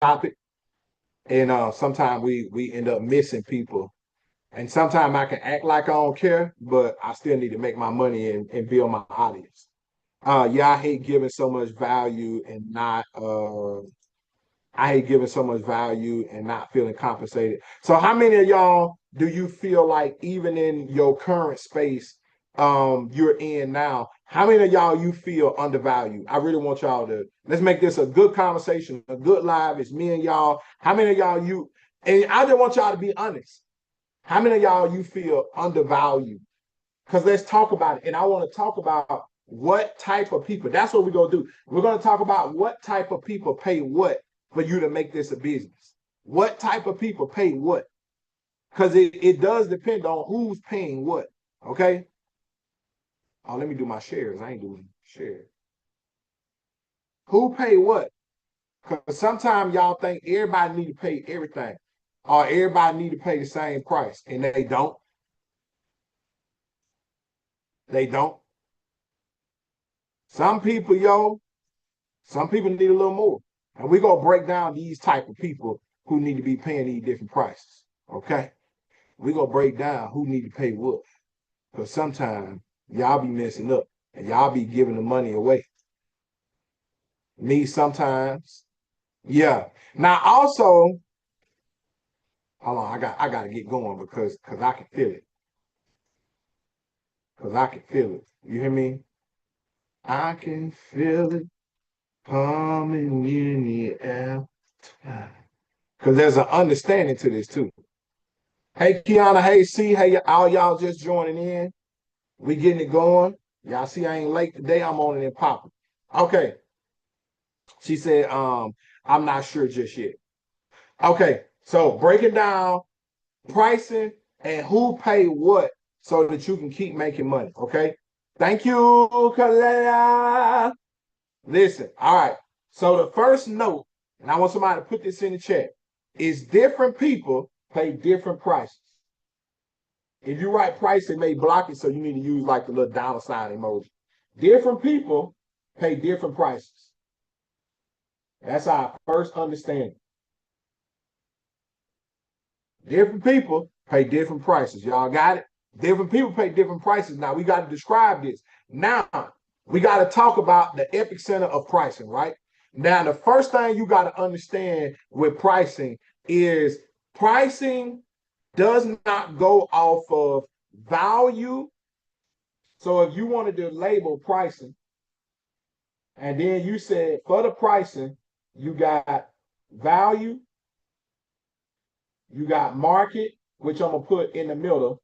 topic, and sometimes we end up missing people. And sometimes I can act like I don't care, but I still need to make my money and build my audience. Yeah, I hate giving so much value and not I hate giving so much value and not feeling compensated. So how many of y'all do you feel like even in your current space you're in now, how many of y'all you feel undervalued? I really want y'all to let's make this a good conversation, a good live. It's me and y'all. How many of y'all you and I just want y'all to be honest. How many of y'all you feel undervalued? Because let's talk about it. And I want to talk about what type of people. That's what we're gonna do. We're gonna talk about what type of people pay what for you to make this a business. What type of people pay what? Because it does depend on who's paying what. Okay. Oh, let me do my shares. I ain't doing shares. Who pay what? Because sometimes y'all think everybody need to pay everything, or everybody need to pay the same price, and they don't. They don't. Some people, yo, some people need a little more. And we're gonna break down these type of people who need to be paying these different prices. Okay. We're gonna break down who need to pay what. Because sometimes y'all be messing up and y'all be giving the money away. Me sometimes. Yeah. Now also, hold on, I gotta get going because I can feel it. Because I can feel it. You hear me? I can feel it coming in the air. Because there's an understanding to this too. Hey Kiana, hey C, hey all y'all just joining in. We getting it going. Y'all see I ain't late today. I'm on it and popping. Okay. She said, I'm not sure just yet. Okay, so break it down, pricing, and who pay what so that you can keep making money. Okay. Thank you, Kalea. Listen, all right. So the first note, and I want somebody to put this in the chat, is different people pay different prices. If you write price, it may block it, so you need to use like the little dollar sign emoji. Different people pay different prices. That's our first understanding. Different people pay different prices. Y'all got it? Different people pay different prices. Now we got to describe this. Now we got to talk about the epicenter of pricing, right? Now, the first thing you got to understand with pricing is pricing does not go off of value. So if you wanted to label pricing, and then you said for the pricing, you got value, you got market, which I'm gonna put in the middle.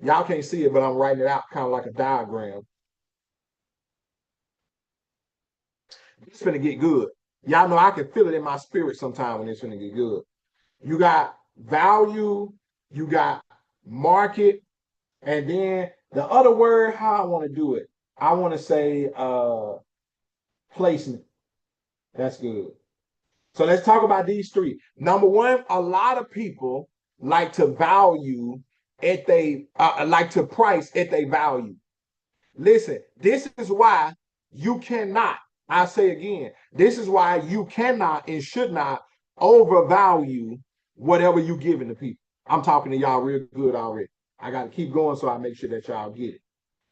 Y'all can't see it, but I'm writing it out kind of like a diagram. It's gonna get good. Y'all know I can feel it in my spirit sometime when it's gonna get good. You got value, you got market, and then the other word, how I want to do it, I want to say placement. That's good. So let's talk about these three. Number one, a lot of people like to value at they like to price at they value. Listen, this is why you cannot, I say again, this is why you cannot and should not overvalue whatever you giving to people. I'm talking to y'all real good already. I got to keep going so I make sure that y'all get it.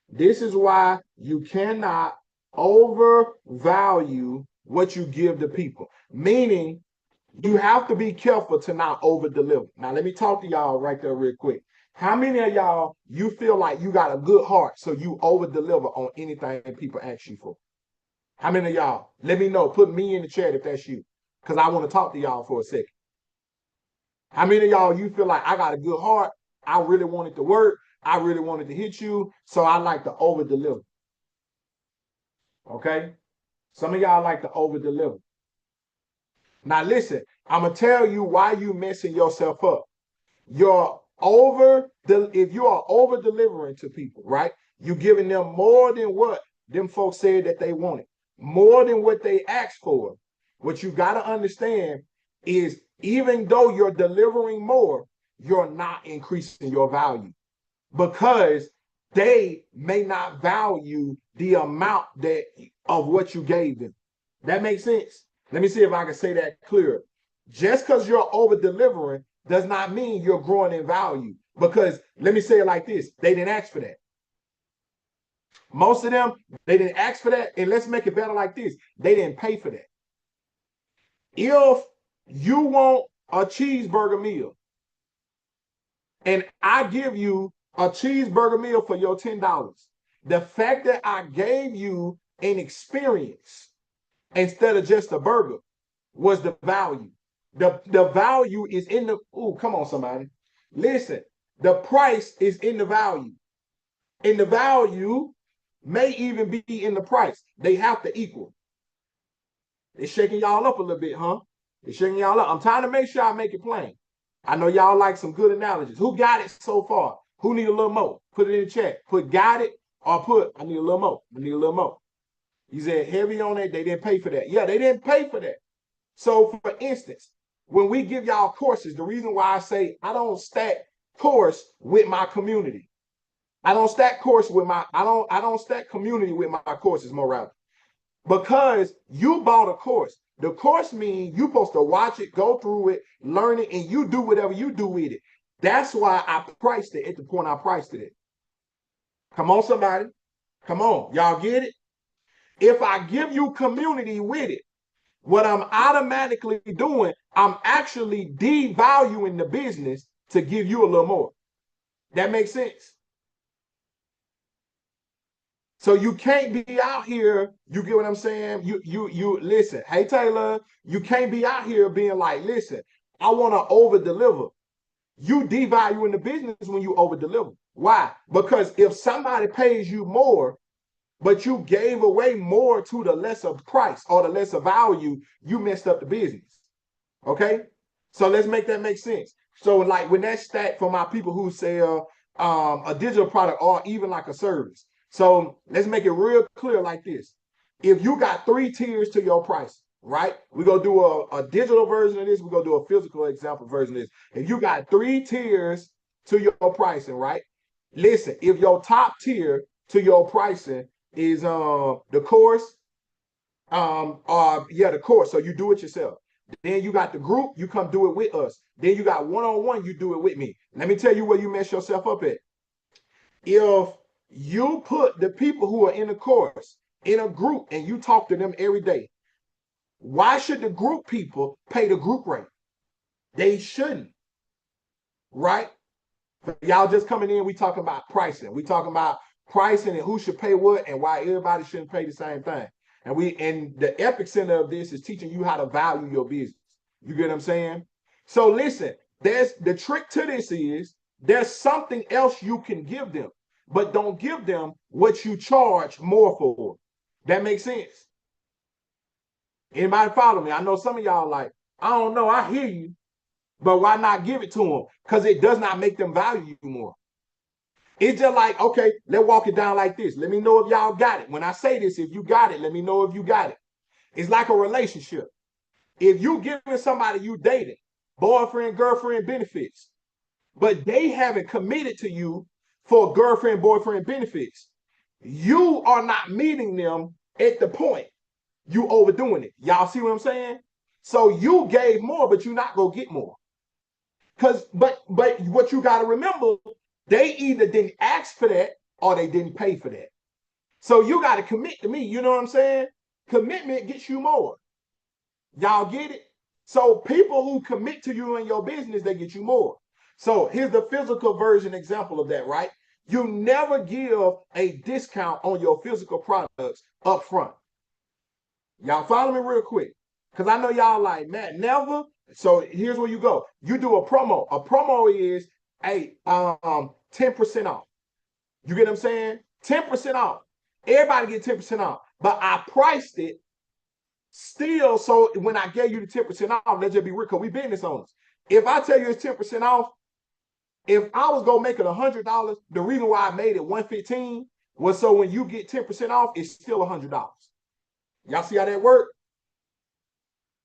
This is why you cannot overvalue what you give to people, meaning you have to be careful to not over deliver. Now, let me talk to y'all right there, real quick. How many of y'all you feel like you got a good heart, so you over deliver on anything people ask you for? How many of y'all? Let me know. Put me in the chat if that's you, because I want to talk to y'all for a second. How many of y'all you feel like I got a good heart? I really wanted to work. I really wanted to hit you, so I like to over deliver. Okay. Some of y'all like to over deliver. Now listen, I'm gonna tell you why you messing yourself up. You're if you are over delivering to people, right? You're giving them more than what them folks said that they wanted, more than what they asked for. What you got to understand is even though you're delivering more, you're not increasing your value because they may not value the amount that of what you gave them. That makes sense. Let me see if I can say that clearer. Just because you're over delivering does not mean you're growing in value. Because let me say it like this, they didn't ask for that. Most of them, they didn't ask for that. And let's make it better like this, they didn't pay for that. If you want a cheeseburger meal and I give you a cheeseburger meal for your $10, the fact that I gave you an experience instead of just a burger was the value. The value is in the, oh, come on, somebody. Listen, the price is in the value. And the value may even be in the price. They have to equal. They're shaking y'all up a little bit, huh? They're shaking y'all up. I'm trying to make sure I make it plain. I know y'all like some good analogies. Who got it so far? Who need a little more? Put it in the chat. Put got it or put I need a little more. I need a little more. You said heavy on it. They didn't pay for that. Yeah, they didn't pay for that. So for instance, when we give y'all courses, the reason why I say I don't stack course with my community. I don't stack course with my, I don't stack community with my courses, more because you bought a course. The course means you're supposed to watch it, go through it, learn it, and you do whatever you do with it. That's why I priced it at the point I priced it at. Come on, somebody. Come on. Y'all get it? If I give you community with it, what I'm automatically doing, I'm actually devaluing the business to give you a little more. That makes sense? So you can't be out here, you get what I'm saying? You listen, hey Taylor, you can't be out here being like, listen, I want to over deliver. You devaluing the business when you over deliver. Why? Because if somebody pays you more, but you gave away more to the lesser price or the lesser value, you messed up the business. Okay? So let's make that make sense. So like when that stat for my people who sell a digital product or even like a service. So let's make it real clear like this. If you got 3 tiers to your price, right? We're going to do a digital version of this. We're going to do a physical example version of this. If you got 3 tiers to your pricing, right? Listen, if your top tier to your pricing is the course, the course. So you do it yourself. Then you got the group, you come do it with us. Then you got one-on-one, you do it with me. Let me tell you where you mess yourself up at. If you put the people who are in the course in a group and you talk to them every day, why should the group people pay the group rate? They shouldn't, right? Y'all just coming in, we talking about pricing. We talking about pricing and who should pay what and why everybody shouldn't pay the same thing. And the epicenter of this is teaching you how to value your business. You get what I'm saying? So listen, there's the trick to this is there's something else you can give them, but don't give them what you charge more for. That makes sense. Anybody follow me? I know some of y'all like, I don't know, I hear you, but why not give it to them? Because it does not make them value you more. It's just like, okay, let's walk it down like this. Let me know if y'all got it. When I say this, if you got it, let me know if you got it. It's like a relationship. If you giving somebody you dated, boyfriend, girlfriend benefits, but they haven't committed to you for girlfriend, boyfriend benefits, you are not meeting them at the point. You overdoing it. Y'all see what I'm saying? So you gave more, but you're not gonna get more. But what you gotta remember, they either didn't ask for that or they didn't pay for that. So you gotta commit to me. You know what I'm saying? Commitment gets you more. Y'all get it? So people who commit to you in your business, they get you more. So here's the physical version example of that, right? You never give a discount on your physical products up front. Y'all follow me real quick. Because I know y'all like, Matt, never. So here's where you go. You do a promo. A promo is a 10% off. You get what I'm saying? 10% off. Everybody get 10% off. But I priced it still. So when I gave you the 10% off, let's just be real, because we business owners. If I tell you it's 10% off, if I was gonna make it $100, the reason why I made it $115 was so when you get 10% off, it's still $100. Y'all see how that worked?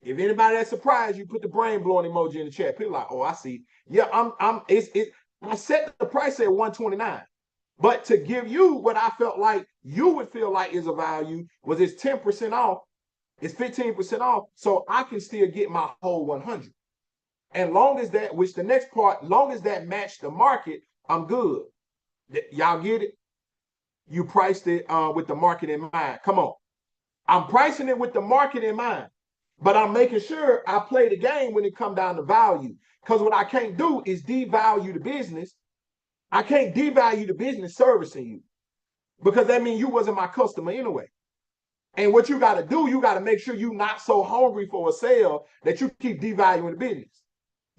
If anybody that's surprised, you put the brain blowing emoji in the chat. People like, oh, I see. Yeah, I set the price at $129. But to give you what I felt like you would feel like is a value was it's 10% off. It's 15% off, so I can still get my whole 100. And long as that, which the next part, long as that match the market, I'm good. Y'all get it? You priced it with the market in mind. Come on. I'm pricing it with the market in mind, but I'm making sure I play the game when it come down to value. Because what I can't do is devalue the business. I can't devalue the business servicing you because that means you wasn't my customer anyway. And what you got to do, you got to make sure you're not so hungry for a sale that you keep devaluing the business.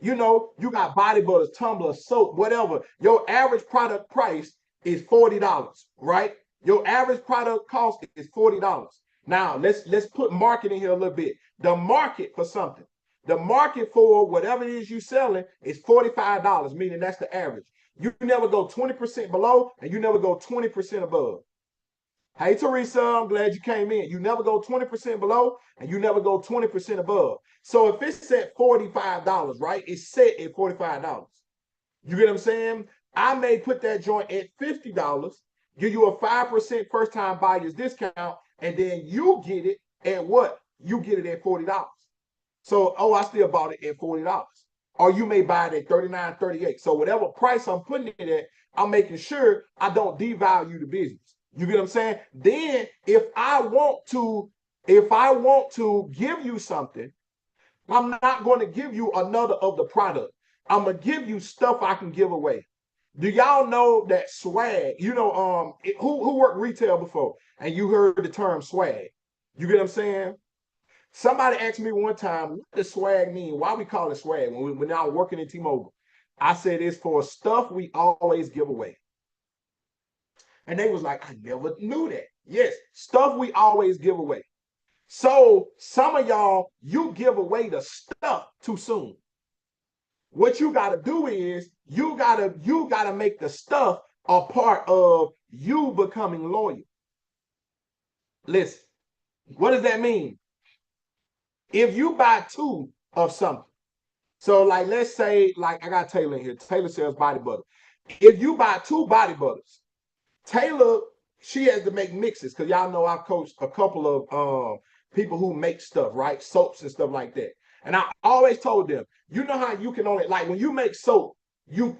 You know, you got body butters, tumblers, soap, whatever. Your average product price is $40, right? Your average product cost is $40. Now let's put market in here a little bit. The market for something, the market for whatever it is you selling is $45, meaning that's the average. You never go 20% below and you never go 20% above. Hey, Teresa, I'm glad you came in. You never go 20% below and you never go 20% above. So if it's at $45, right, it's set at $45. You get what I'm saying? I may put that joint at $50, give you a 5% first time buyer's discount, and then you get it at what? You get it at $40. So, oh, I still bought it at $40. Or you may buy it at $39, $38. So whatever price I'm putting it at, I'm making sure I don't devalue the business. You get what I'm saying? Then if I want to give you something, I'm not going to give you another of the product. I'm gonna give you stuff I can give away. Do y'all know that swag? You know, who worked retail before and you heard the term swag? You get what I'm saying? Somebody asked me one time, what does swag mean? Why we call it swag when I was working in T-Mobile? I said it's for stuff we always give away. And they was like, I never knew that. Yes, stuff we always give away. So some of y'all, you give away the stuff too soon. What you got to do is you gotta make the stuff a part of you becoming loyal. Listen, what does that mean? If you buy two of something, so like let's say, like I got Taylor in here. Taylor sells body butter. If you buy two body butters, Taylor, she has to make mixes because y'all know I coach a couple of people who make stuff, right? Soaps and stuff like that. And I always told them, you know how you can only, like when you make soap,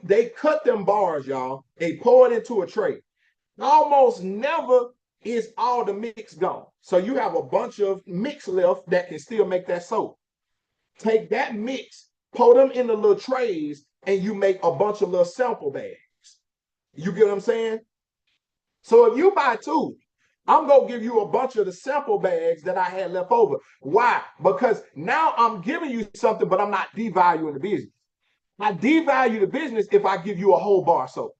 they cut them bars, y'all. They pour it into a tray. Almost never is all the mix gone. So you have a bunch of mix left that can still make that soap. Take that mix, pour them in the little trays, and you make a bunch of little sample bags. You get what I'm saying? So if you buy two, I'm going to give you a bunch of the sample bags that I had left over. Why? Because now I'm giving you something, but I'm not devaluing the business. I devalue the business if I give you a whole bar soap.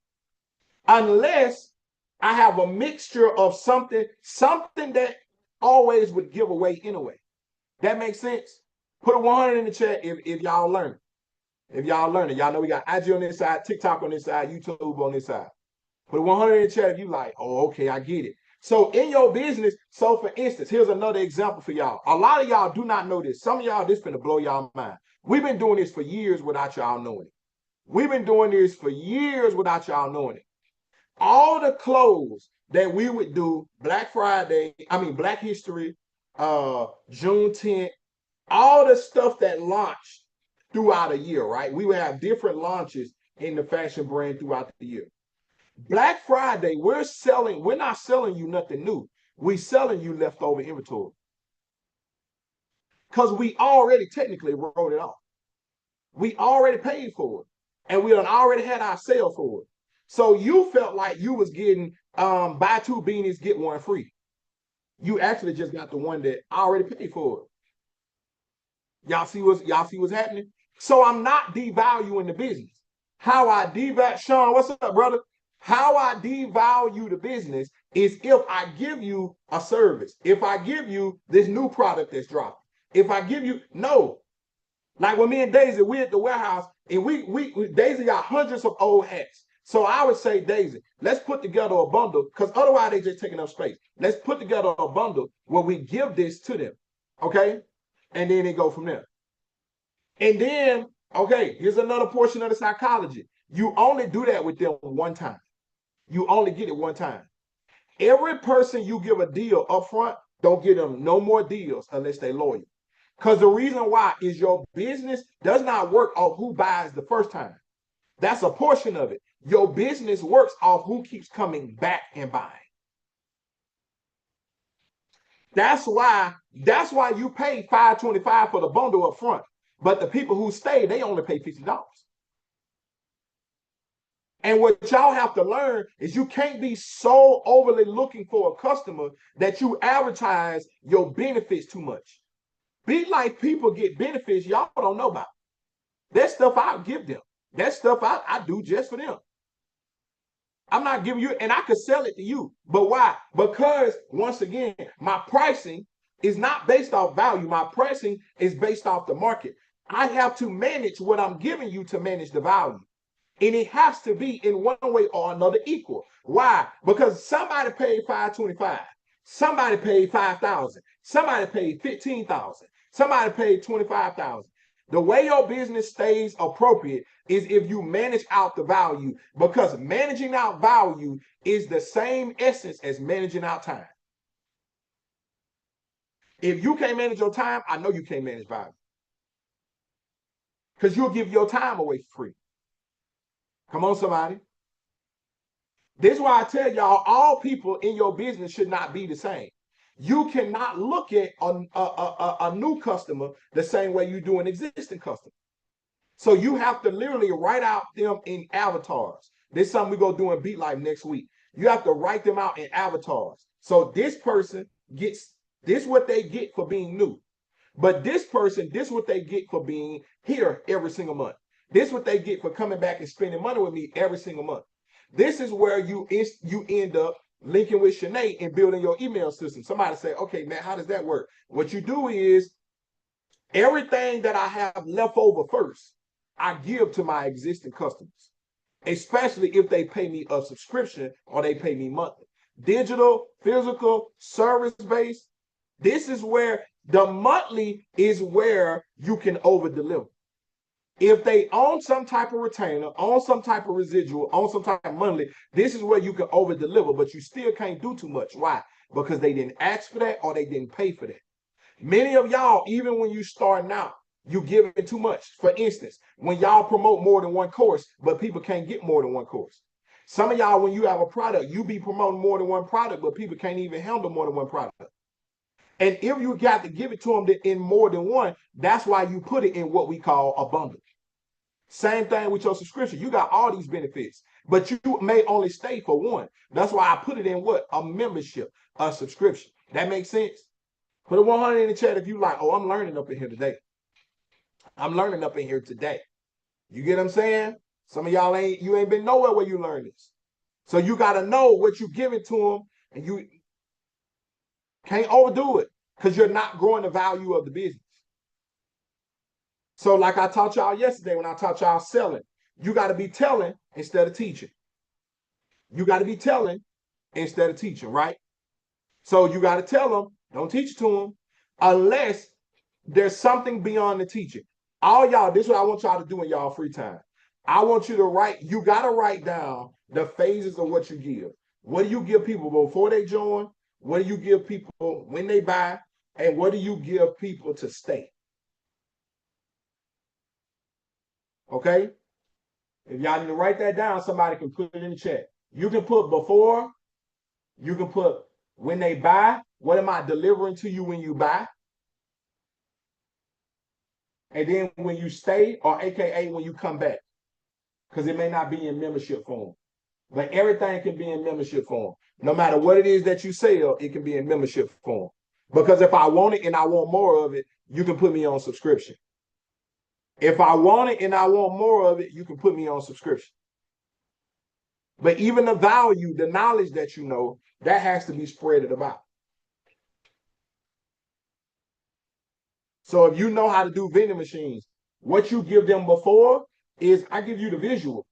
Unless I have a mixture of something that always would give away anyway. That makes sense? Put a 100 in the chat if y'all learn it. If y'all learn it. Y'all know we got IG on this side, TikTok on this side, YouTube on this side. Put 100 in the chat if you like, oh, okay, I get it. So in your business, so for instance, here's another example for y'all. A lot of y'all do not know this. Some of y'all, this finna blow y'all mind. We've been doing this for years without y'all knowing it. We've been doing this for years without y'all knowing it. All the clothes that we would do, Black History, Juneteenth, all the stuff that launched throughout a year, right? We would have different launches in the fashion brand throughout the year. Black Friday, we're not selling you nothing new. We're selling you leftover inventory. Because we already technically wrote it off. We already paid for it. And we already had our sale for it. So you felt like you was getting buy two beanies, get one free. You actually just got the one that I already paid for it. Y'all see what's happening? So I'm not devaluing the business. How I devalue, Sean, what's up, brother? How I devalue the business is if I give you a service, if I give you this new product that's dropping, if I give you, no. Like when me and Daisy, we at the warehouse, and we Daisy got hundreds of old hats. So I would say, Daisy, let's put together a bundle, because otherwise they just taking up space. Let's put together a bundle where we give this to them, okay? And then they go from there. And then, okay, here's another portion of the psychology. You only do that with them one time. You only get it one time. Every person you give a deal up front, Don't give them no more deals unless they loyal. Because the reason why is your business does not work off who buys the first time. That's a portion of it. Your business works off who keeps coming back and buying. That's why you pay $525 for the bundle up front. But the people who stay, they only pay $50. And what y'all have to learn is you can't be so overly looking for a customer that you advertise your benefits too much. Be like people get benefits y'all don't know about. That stuff I give them. That stuff I do just for them. I'm not giving you, and I could sell it to you. But why? Because once again, my pricing is not based off value. My pricing is based off the market. I have to manage what I'm giving you to manage the value. And it has to be in one way or another equal. Why? Because somebody paid $525. Somebody paid $5,000. Somebody paid $15,000. Somebody paid $25,000. The way your business stays appropriate is if you manage out the value, because managing out value is the same essence as managing out time. If you can't manage your time, I know you can't manage value. Because you'll give your time away for free. Come on, somebody. This is why I tell y'all, all people in your business should not be the same. You cannot look at a new customer the same way you do an existing customer. So you have to literally write out them in avatars. This is something we're going to do in Beat Life next week. You have to write them out in avatars. So this person gets this what they get for being new. But this person, this what they get for being here every single month. This what they get for coming back and spending money with me every single month. This is where you end up linking with Shanae and building your email system. Somebody say, okay, man, how does that work? What you do is everything that I have left over first, I give to my existing customers, especially if they pay me a subscription or they pay me monthly. Digital, physical, service-based. This is where the monthly is where you can over-deliver. If they own some type of retainer, own some type of residual, own some type of monthly, this is where you can over-deliver, but you still can't do too much. Why? Because they didn't ask for that or they didn't pay for that. Many of y'all, even when you starting out, you giving too much. For instance, when y'all promote more than one course, but people can't get more than one course. Some of y'all, when you have a product, you be promoting more than one product, but people can't even handle more than one product. And if you got to give it to them in more than one, that's why you put it in what we call a bundle. Same thing with your subscription. You got all these benefits, but you may only stay for one. That's why I put it in what? A membership, a subscription. That makes sense? Put a 100 in the chat if you like, oh, I'm learning up in here today. I'm learning up in here today. You get what I'm saying? Some of y'all ain't been nowhere where you learn this. So you got to know what you give it to them, and you can't overdo it because you're not growing the value of the business. So like I taught y'all yesterday when I taught y'all selling, you got to be telling instead of teaching. You got to be telling instead of teaching, right? So you got to tell them, don't teach it to them unless there's something beyond the teaching. All y'all, this is what I want y'all to do in y'all free time. I want you got to write down the phases of what you give. What do you give people before they join? What do you give people when they buy? And what do you give people to stay? Okay? If y'all need to write that down, somebody can put it in the chat. You can put before, you can put when they buy, what am I delivering to you when you buy? And then when you stay, or AKA when you come back. Because it may not be in membership form. But everything can be in membership form. No matter what it is that you sell, it can be in membership form. Because if I want it and I want more of it, you can put me on subscription. If I want it and I want more of it, you can put me on subscription. But even the value, the knowledge that you know, that has to be spread about. So if you know how to do vending machines, what you give them before is I give you the visual.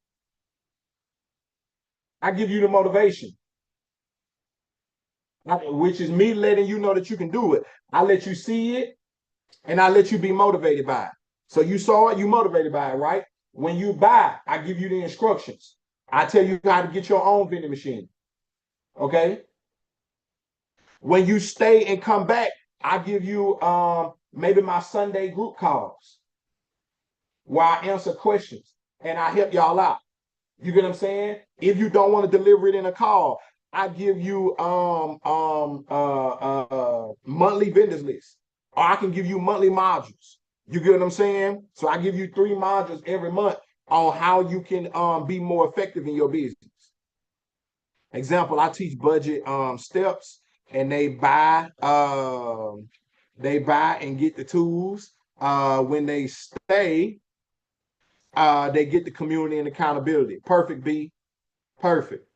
I give you the motivation, which is me letting you know that you can do it. I let you see it and I let you be motivated by it. So you saw it, you motivated by it, right? When you buy, I give you the instructions. I tell you how to get your own vending machine. Okay? When you stay and come back, I give you maybe my Sunday group calls where I answer questions and I help y'all out. You get what I'm saying? If you don't want to deliver it in a call, I give you monthly vendors list, or I can give you monthly modules. You get what I'm saying? So I give you 3 modules every month on how you can be more effective in your business. Example, I teach budget steps, and they buy and get the tools. When they stay, they get the community and accountability. Perfect, B. Perfect.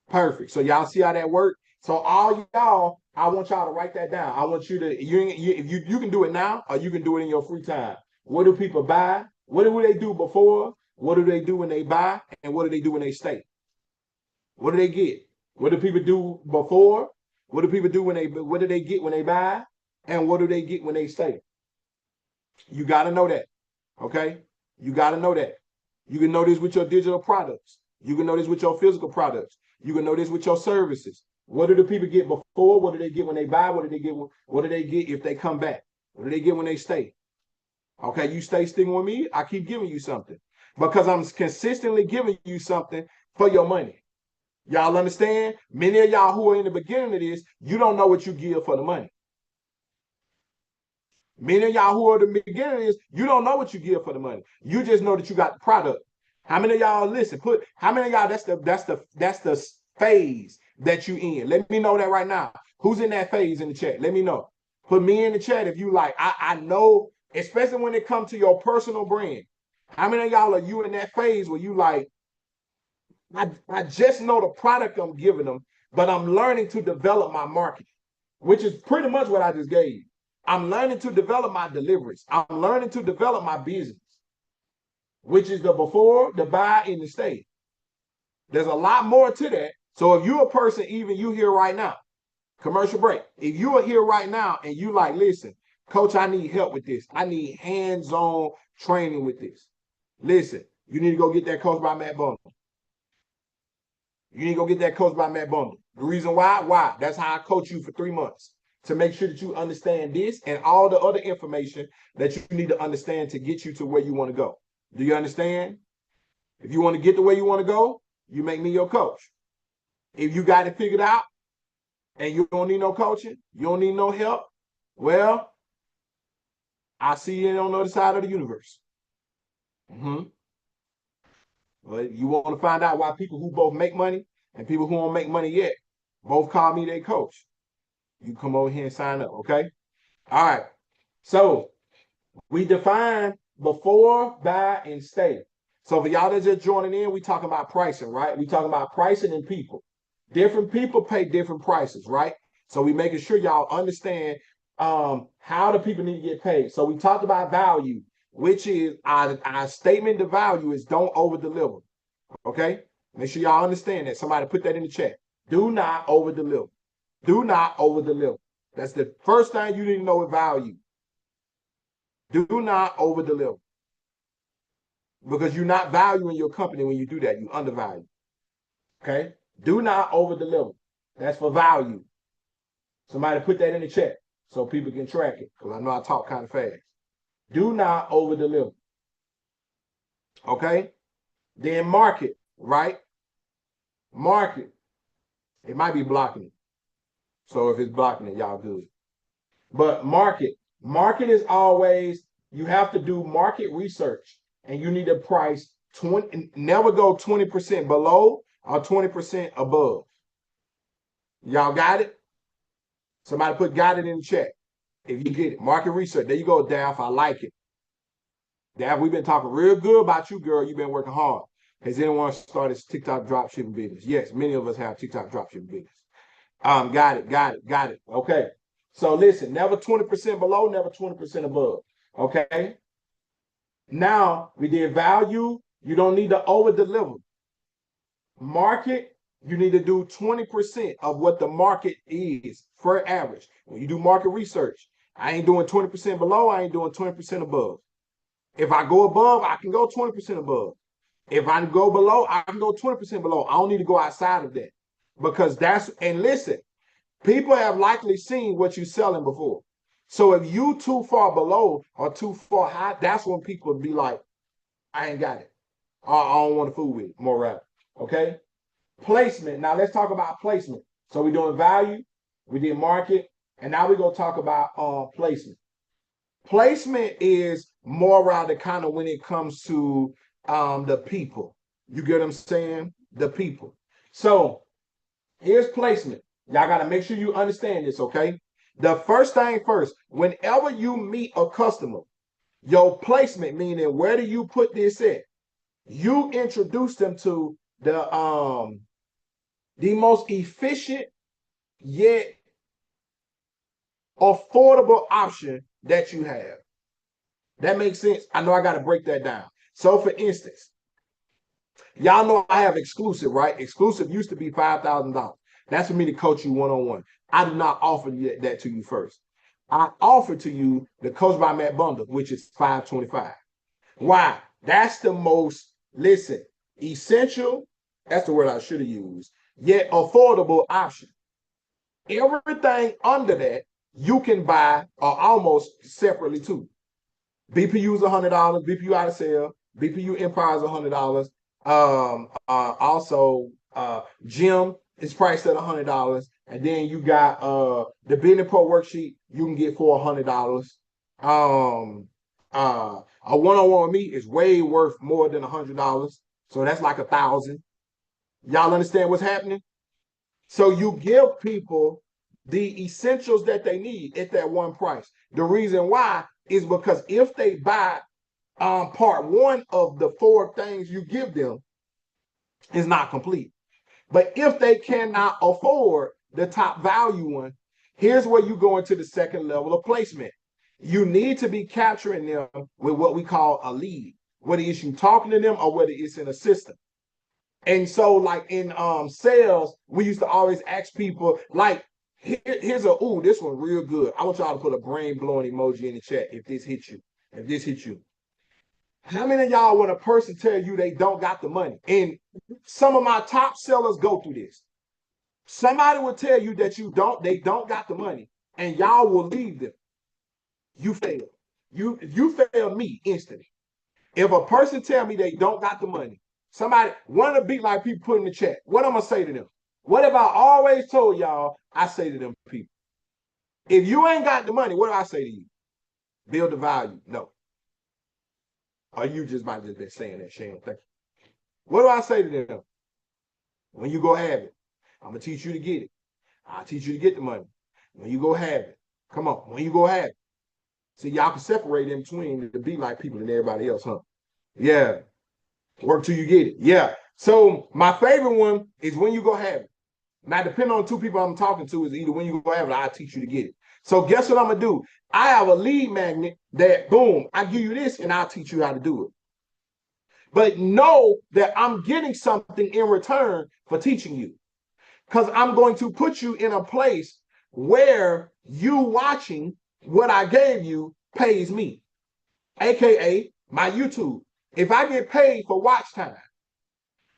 Perfect. So y'all see how that worked? So all y'all, I want y'all to write that down. I want you to if you can do it now, or you can do it in your free time. What do people buy? What do they do before? What do they do when they buy? And what do they do when they stay? What do they get? What do people do before? What do people do when they what do they get when they buy? And what do they get when they stay? You got to know that. Okay? You got to know that. You can know this with your digital products. You can know this with your physical products. You can know this with your services. What do the people get before? What do they get when they buy? What do they get? What do they get if they come back? What do they get when they stay? Okay, you stay sticking with me. I keep giving you something because I'm consistently giving you something for your money. Y'all understand? Many of y'all who are in the beginning of this, you don't know what you give for the money. Many of y'all who are the beginners, you don't know what you give for the money. You just know that you got the product. How many of y'all listen? How many of y'all that's the phase that you in? Let me know that right now. Who's in that phase in the chat? Let me know. Put me in the chat if you like. I know, especially when it comes to your personal brand. How many of y'all are you in that phase where you like, I just know the product I'm giving them, but I'm learning to develop my marketing, which is pretty much what I just gave you. I'm learning to develop my deliveries. I'm learning to develop my business, which is the before, the buy, and the stay. There's a lot more to that. So if you're a person, even you here right now, commercial break. If you are here right now and you like, listen, coach, I need help with this. I need hands-on training with this. Listen, you need to go get that coach by Matt Bundle. You need to go get that coach by Matt Bundle. The reason why? That's how I coach you for 3 months to make sure that you understand this and all the other information that you need to understand to get you to where you want to go. Do you understand? If you want to get to where you want to go, you make me your coach. If you got it figured out and you don't need no coaching, you don't need no help, well, I see you on the other side of the universe. But you want to find out why people who both make money and people who don't make money yet both call me their coach. You come over here and sign up, okay? All right. So we define before, buy, and stay. So for y'all that's just joining in, we talking about pricing, right? We talking about pricing and people. Different people pay different prices, right? So we making sure y'all understand how the people need to get paid. So we talked about value, which is our statement of value is don't over deliver. Okay? Make sure y'all understand that. Somebody put that in the chat. Do not over deliver. Do not over deliver. That's the first thing you need to know with value. Do not over deliver. Because you're not valuing your company when you do that. You undervalue. Okay? Do not over deliver. That's for value. Somebody put that in the chat so people can track it. Because I know I talk kind of fast. Do not over deliver. Okay? Then market, right? Market. It might be blocking it. So if it's blocking it, y'all good. But market is always, you have to do market research and you need to price 20, never go 20% below or 20% above. Y'all got it? Somebody put got it in the chat. If you get it, market research. There you go, Daff. I like it. Daff, we've been talking real good about you, girl. You've been working hard. Has anyone started TikTok dropshipping business? Yes, many of us have TikTok dropshipping business. Got it. Okay. So listen, never 20% below, never 20% above. Okay. Now we did value. You don't need to over deliver. Market, you need to do 20% of what the market is for average. When you do market research, I ain't doing 20% below, I ain't doing 20% above. If I go above, I can go 20% above. If I go below, I can go 20% below. I don't need to go outside of that. Because that's, and listen, People have likely seen what you're selling before. So if you too far below or too far high, that's when people be like, I ain't got it. I don't want to fool with it. More right. Okay. Placement. Now let's talk about placement. So we're doing value, we did market, and now we're gonna talk about placement. Placement is more around the kind of when it comes to the people. You get what I'm saying? The people. So here's placement. Y'all got to make sure you understand this, okay? The first thing first, whenever you meet a customer, your placement, meaning where do you put this at? You introduce them to the most efficient yet affordable option that you have. That makes sense. I know I got to break that down. So, for instance, y'all know I have exclusive, right? Exclusive used to be $5,000. That's for me to coach you one-on-one. I do not offer that to you first. I offer to you the Coach by Matt bundle, which is $525. Why? That's the most, listen, essential, that's the word I should have used, yet affordable option. Everything under that you can buy almost separately too. BPU is $100, BPU out of sale, BPU Empire is $100. Also, Gym is priced at $100, and then you got the Business Pro worksheet you can get for $100. A one-on-one with me is way worth more than $100, so that's like $1,000. Y'all understand what's happening? So you give people the essentials that they need at that one price. The reason why is because if they buy part one of the four things you give them, is not complete. But if they cannot afford the top value one, here's where you go into the second level of placement. You need to be capturing them with what we call a lead, whether it's you talking to them or whether it's in a system. And so, like in sales, we used to always ask people, like, here's this one real good. I want y'all to put a brain blowing emoji in the chat if this hits you. If this hits you. How many of y'all, when a person tell you they don't got the money? And some of my top sellers go through this. Somebody will tell you that they don't got the money, and y'all will leave them. You fail. You fail me instantly. If a person tell me they don't got the money, somebody, one of the big like people put in the chat, what I'm gonna say to them? What have I always told y'all? I say to them people, if you ain't got the money, what do I say to you? Build the value. No. Or you just might just been saying that, Shane. Thank you. What do I say to them? When you go have it, I'm gonna teach you to get it. I'll teach you to get the money. When you go have it, come on. When you go have it, see, y'all can separate in between to be like people and everybody else, huh? Yeah. Work till you get it. Yeah. So my favorite one is when you go have it. Now, depending on two people I'm talking to, is either when you go have it, I'll teach you to get it. So guess what I'm gonna do? I have a lead magnet that boom, I give you this and I'll teach you how to do it. But know that I'm getting something in return for teaching you. Because I'm going to put you in a place where you watching what I gave you pays me, aka my YouTube. If I get paid for watch time,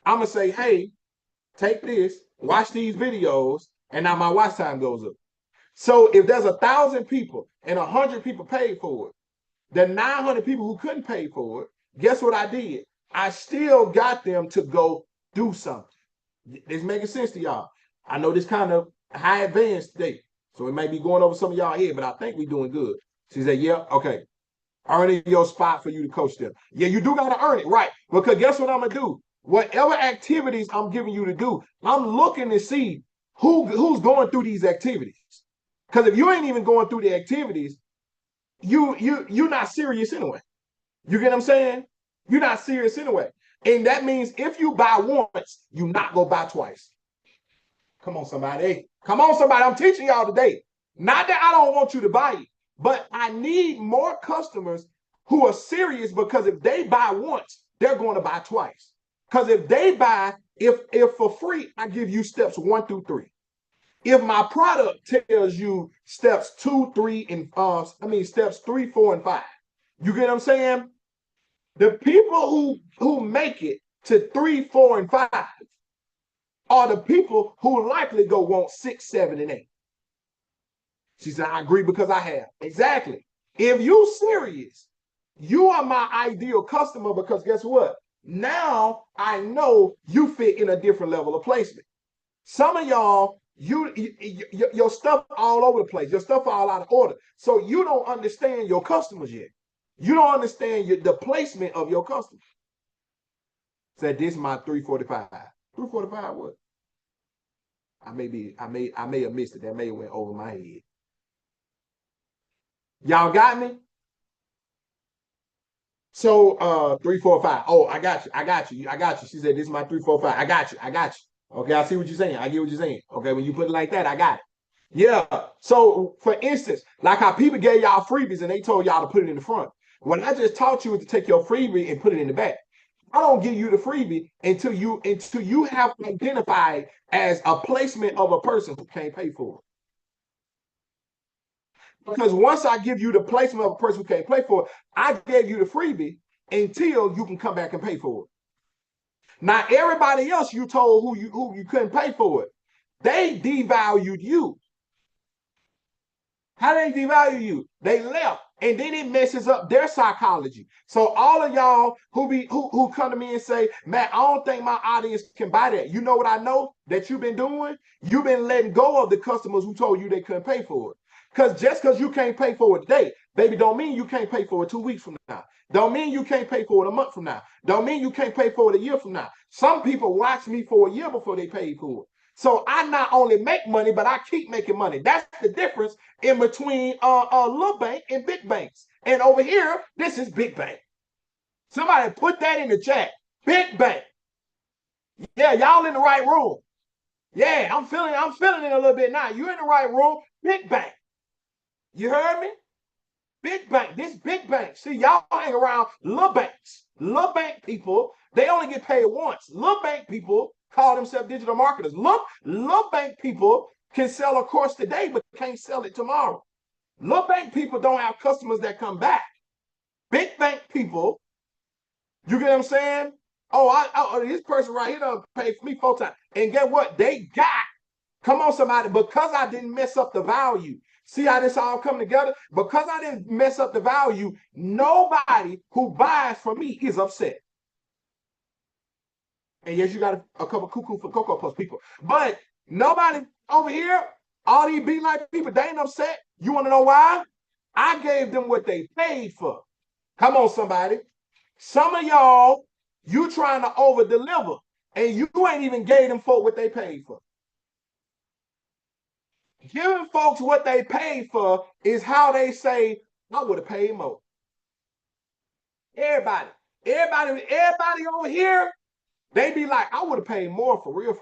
I'm gonna say, hey, take this, watch these videos, and now my watch time goes up. So if there's 1,000 people and 100 people paid for it, the 900 people who couldn't pay for it, guess what I did? I still got them to go do something. This making sense to y'all. I know this kind of high advanced today, so it may be going over some of y'all head, but I think we're doing good. She said, yeah, okay. Earning your spot for you to coach them. Yeah, you do got to earn it, right? Because guess what I'm going to do? Whatever activities I'm giving you to do, I'm looking to see who's going through these activities. Because if you ain't even going through the activities, you're not serious anyway. You get what I'm saying? You're not serious anyway. And that means if you buy once, you not go buy twice. Come on, somebody. Come on, somebody. I'm teaching y'all today. Not that I don't want you to buy it, but I need more customers who are serious, because if they buy once, they're going to buy twice. Because if they buy, if for free, I give you steps 1 through 3. If my product tells you steps 2, 3, and steps 3, 4, and 5, you get what I'm saying? The people who make it to 3, 4, and 5 are the people who likely go want 6, 7, and 8. She said, I agree because I have. Exactly. If you serious, you are my ideal customer because guess what? Now I know you fit in a different level of placement. Some of y'all, your stuff all over the place. Your stuff all out of order. So you don't understand your customers yet. You don't understand the placement of your customers. Said this is my 345. 345 what? I may have missed it. That may have went over my head. Y'all got me? So 345. Oh, I got you. I got you. I got you. She said, this is my 345. I got you. I got you. Okay, I see what you're saying. I get what you're saying. Okay, when you put it like that, I got it. Yeah. So for instance, like how people gave y'all freebies and they told y'all to put it in the front. What I just taught you is to take your freebie and put it in the back. I don't give you the freebie until you have identified as a placement of a person who can't pay for it. Because once I give you the placement of a person who can't pay for it, I gave you the freebie until you can come back and pay for it. Now, everybody else you told who you couldn't pay for it, they devalued you. How they devalue you? They left, and then it messes up their psychology. So all of y'all who come to me and say, "Man, I don't think my audience can buy that." You know what I know that you've been doing? You've been letting go of the customers who told you they couldn't pay for it. Because just because you can't pay for it today, baby, don't mean you can't pay for it 2 weeks from now. Don't mean you can't pay for it a month from now. Don't mean you can't pay for it a year from now. Some people watch me for a year before they pay for it. So I not only make money, but I keep making money. That's the difference in between little bank and big banks. And over here, this is big bank. Somebody put that in the chat. Big bank. Yeah, y'all in the right room. Yeah, I'm feeling it a little bit now. You in the right room. Big bank. You heard me? Big bank. This big bank. See, y'all hang around little banks. Little bank people, they only get paid once. Little bank people call themselves digital marketers. Little bank people can sell a course today, but can't sell it tomorrow. Little bank people don't have customers that come back. Big bank people, you get what I'm saying? Oh, this person right here done paid for me 4 times. And get what? They got, come on, somebody, because I didn't mess up the value. See how this all come together? Because I didn't mess up the value, nobody who buys from me is upset. And yes, you got a couple cuckoo for Cocoa Puffs people. But nobody over here, all these Be Light people, they ain't upset. You want to know why? I gave them what they paid for. Come on, somebody. Some of y'all, you trying to over deliver, and you ain't even gave them folk what they paid for. Giving folks what they paid for is how they say, I would have paid more. Everybody over here, they be like, I would have paid more for real,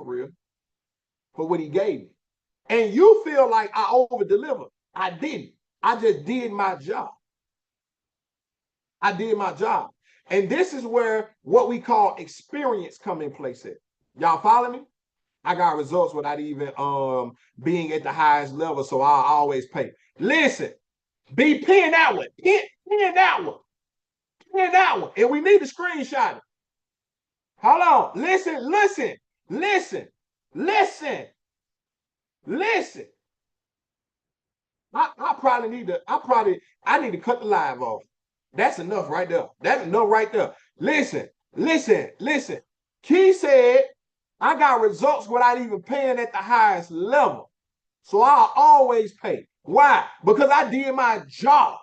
for what he gave me. And you feel like I over delivered. I didn't. I just did my job. I did my job. And this is where what we call experience come in place at. Y'all follow me? I got results without even being at the highest level, so I always pay. Listen, be pin that one. Pin that one. Pin that one. And we need to screenshot it. Hold on. Listen. I need to cut the live off. That's enough right there. That's enough right there. Listen. Key said, I got results without even paying at the highest level. So I'll always pay. Why? Because I did my job.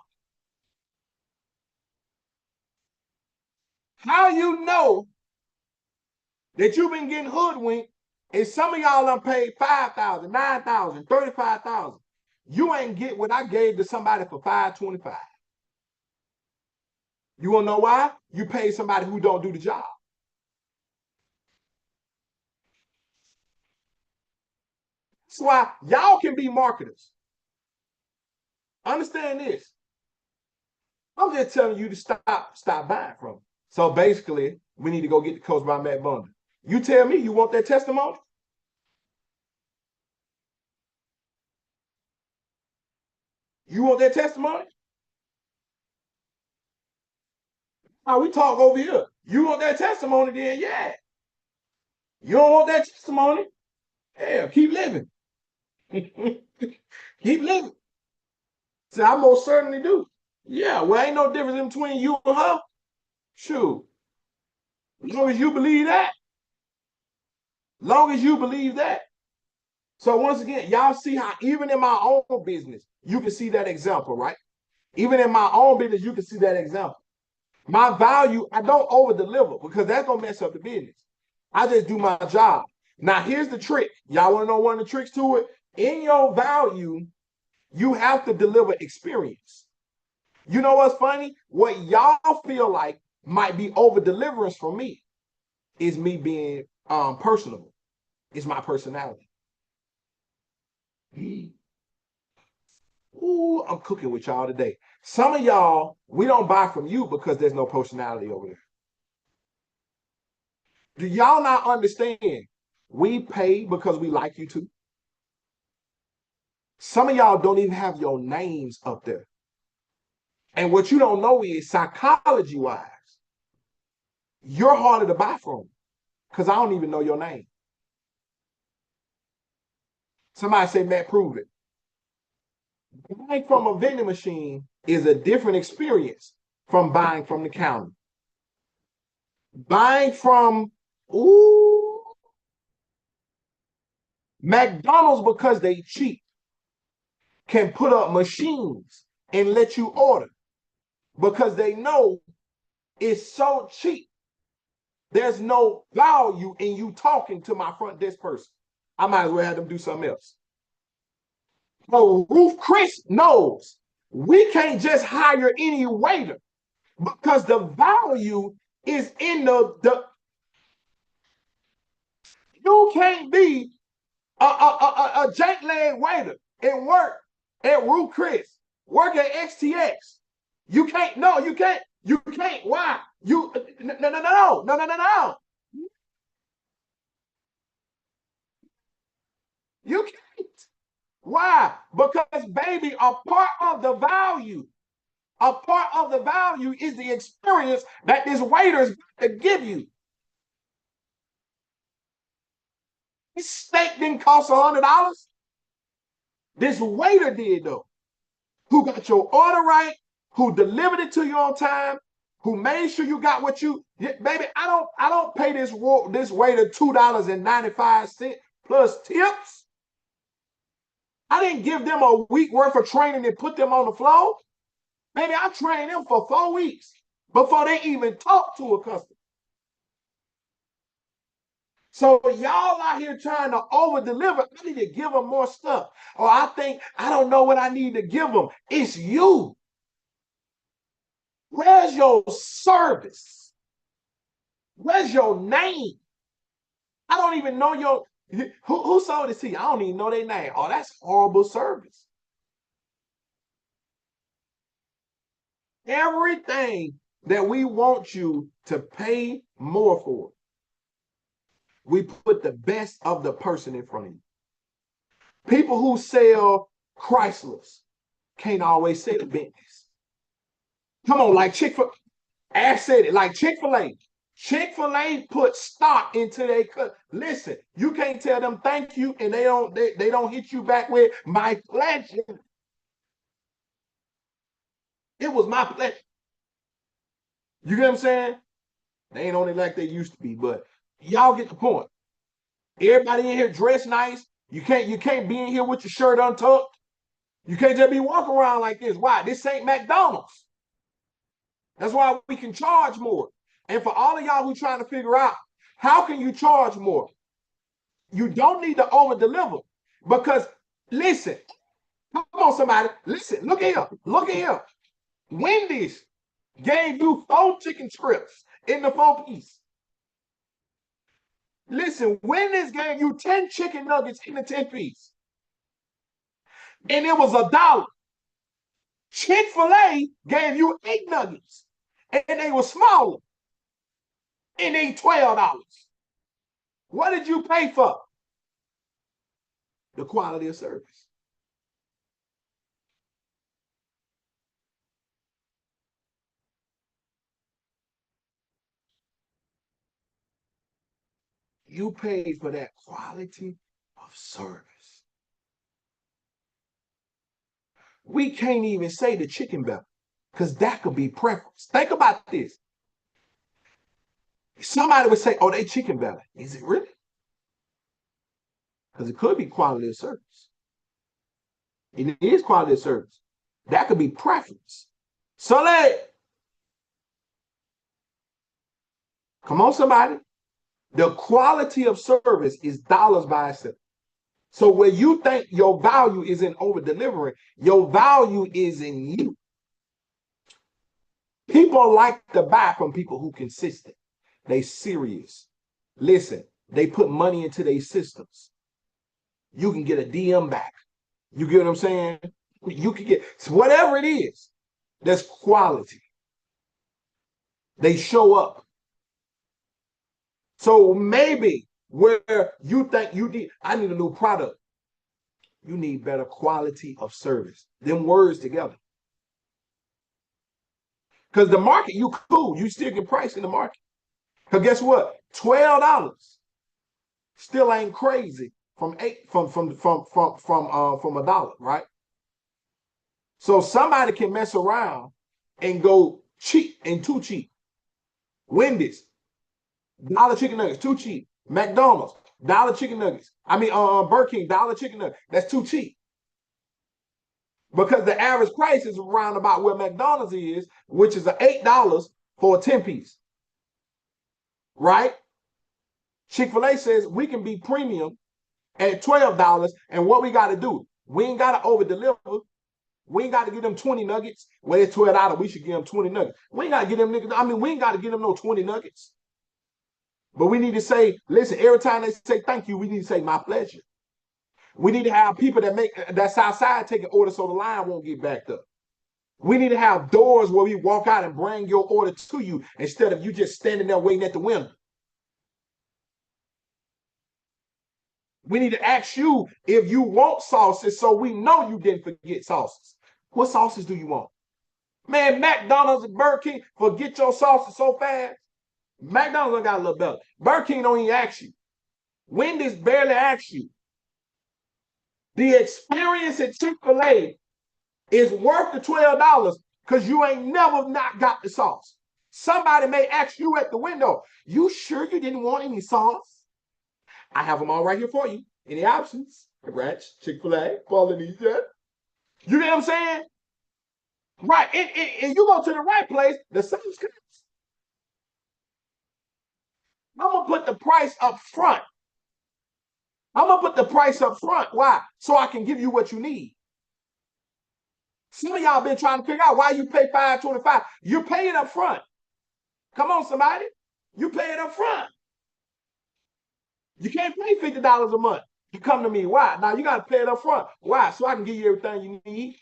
How you know that you've been getting hoodwinked and some of y'all done paid 5,000, 9,000, 35,000. You ain't get what I gave to somebody for 525. You want to know why? You paid somebody who don't do the job. That's why y'all can be marketers. Understand this. I'm just telling you to stop buying from them. So basically, we need to go get the Coach by Matt Bundle. You tell me you want that testimony? You want that testimony? Now we talk over here. You want that testimony, then yeah. You don't want that testimony? Hell, keep living. Keep living. So I most certainly do. Yeah, well, ain't no difference between you and her. Shoot, as long as you believe that, long as you believe that. So once again, y'all see how even in my own business, you can see that example, right? Even in my own business, you can see that example. My value, I don't over deliver because that's gonna mess up the business. I just do my job. Now, here's the trick. Y'all want to know one of the tricks to it? In your value, you have to deliver experience. You know what's funny? What y'all feel like might be over deliverance from me is me being personable. It's my personality. Ooh, I'm cooking with y'all today. Some of y'all, we don't buy from you because there's no personality over there. Do y'all not understand? We pay because we like you to. Some of y'all don't even have your names up there. And what you don't know is psychology wise, you're harder to buy from because I don't even know your name. Somebody say, Matt, prove it. Buying from a vending machine is a different experience from buying from the counter. Buying from, ooh, McDonald's, because they cheap, can put up machines and let you order because they know it's so cheap. There's no value in you talking to my front desk person. I might as well have them do something else. So Ruth Chris knows we can't just hire any waiter because the value is in the you can't be a jank leg waiter and work at Ruth Chris, work at XTX. You can't. No, you can't. You can't. Why? You no. You can't. Why? Because baby, a part of the value is the experience that this waiter is going to give you. This steak didn't cost $100. This waiter did though. Who got your order right? Who delivered it to you on time? Who made sure you got what you, baby? I don't pay this waiter $2.95 plus tips. I didn't give them a week worth of training and put them on the floor. Maybe I trained them for 4 weeks before they even talk to a customer. So y'all out here trying to over deliver. I need to give them more stuff. Or I think I don't know what I need to give them. It's you. Where's your service? Where's your name? I don't even know your who sold it to you. I don't even know their name. Oh, that's horrible service. Everything that we want you to pay more for, we put the best of the person in front of you. People who sell Chryslers can't always sell Bentleys. Come on, like Chick-fil-A. Ash said it, like Chick-fil-A. Chick-fil-A put stock into their cut. Listen, you can't tell them thank you and they don't hit you back with my pleasure. It was my pleasure. You get what I'm saying? They ain't on it like they used to be, but y'all get the point. Everybody in here dressed nice. You can't be in here with your shirt untucked. You can't just be walking around like this. Why? This ain't McDonald's. That's why we can charge more. And for all of y'all who trying to figure out how can you charge more, you don't need to over deliver because listen, come on, somebody, listen, look at here. Wendy's gave you 4 chicken strips in the 4 piece. Listen, Wendy's gave you 10 chicken nuggets in the 10 piece, and it was $1. Chick-fil-A gave you 8 nuggets, and they were smaller, and they $12. What did you pay for? The quality of service. You paid for that quality of service. We can't even say the chicken belly because that could be preference. Think about this. Somebody would say, oh, they chicken belly. Is it really? Because it could be quality of service. It is quality of service. That could be preference. So come on, somebody. The quality of service is dollars by itself. So where you think your value is in over delivering, your value is in you. People like to buy from people who consistent. They serious. Listen, they put money into their systems. You can get a DM back. You get what I'm saying? You can get whatever it is. That's quality. They show up. So maybe where you think I need a new product. You need better quality of service. Them words together. Because the market, you cool. You still get price in the market. Because guess what? $12 still ain't crazy from a dollar, right? So somebody can mess around and go cheap and too cheap. Wendy's, dollar chicken nuggets, too cheap. McDonald's, dollar chicken nuggets. Burger King, dollar chicken nuggets. That's too cheap. Because the average price is around about where McDonald's is, which is $8 for a 10-piece. Right? Chick-fil-A says we can be premium at $12, and what we got to do, we ain't got to over-deliver. We ain't got to give them 20 nuggets. Well, it's $12, we should give them 20 nuggets. We ain't got to give them niggas, we ain't got to give them no 20 nuggets. But we need to say, listen, every time they say thank you, we need to say my pleasure. We need to have people that's outside taking orders so the line won't get backed up. We need to have doors where we walk out and bring your order to you instead of you just standing there waiting at the window. We need to ask you if you want sauces so we know you didn't forget sauces. What sauces do you want? Man, McDonald's and Burger King forget your sauces so fast. McDonald's got a little better. Burger King don't even ask you. Wendy's barely asks you. The experience at Chick-fil-A is worth the $12 because you ain't never not got the sauce. Somebody may ask you at the window, you sure you didn't want any sauce? I have them all right here for you. Any options? Ranch, Chick-fil-A, Polynesian. You get what I'm saying? Right. And you go to the right place, the sauce comes. I'm going to put the price up front. Why? So I can give you what you need. Some of y'all been trying to figure out why you pay $5.25. You pay it up front. Come on, somebody. You pay it up front. You can't pay $50 a month. You come to me. Why? Now you got to pay it up front. Why? So I can give you everything you need.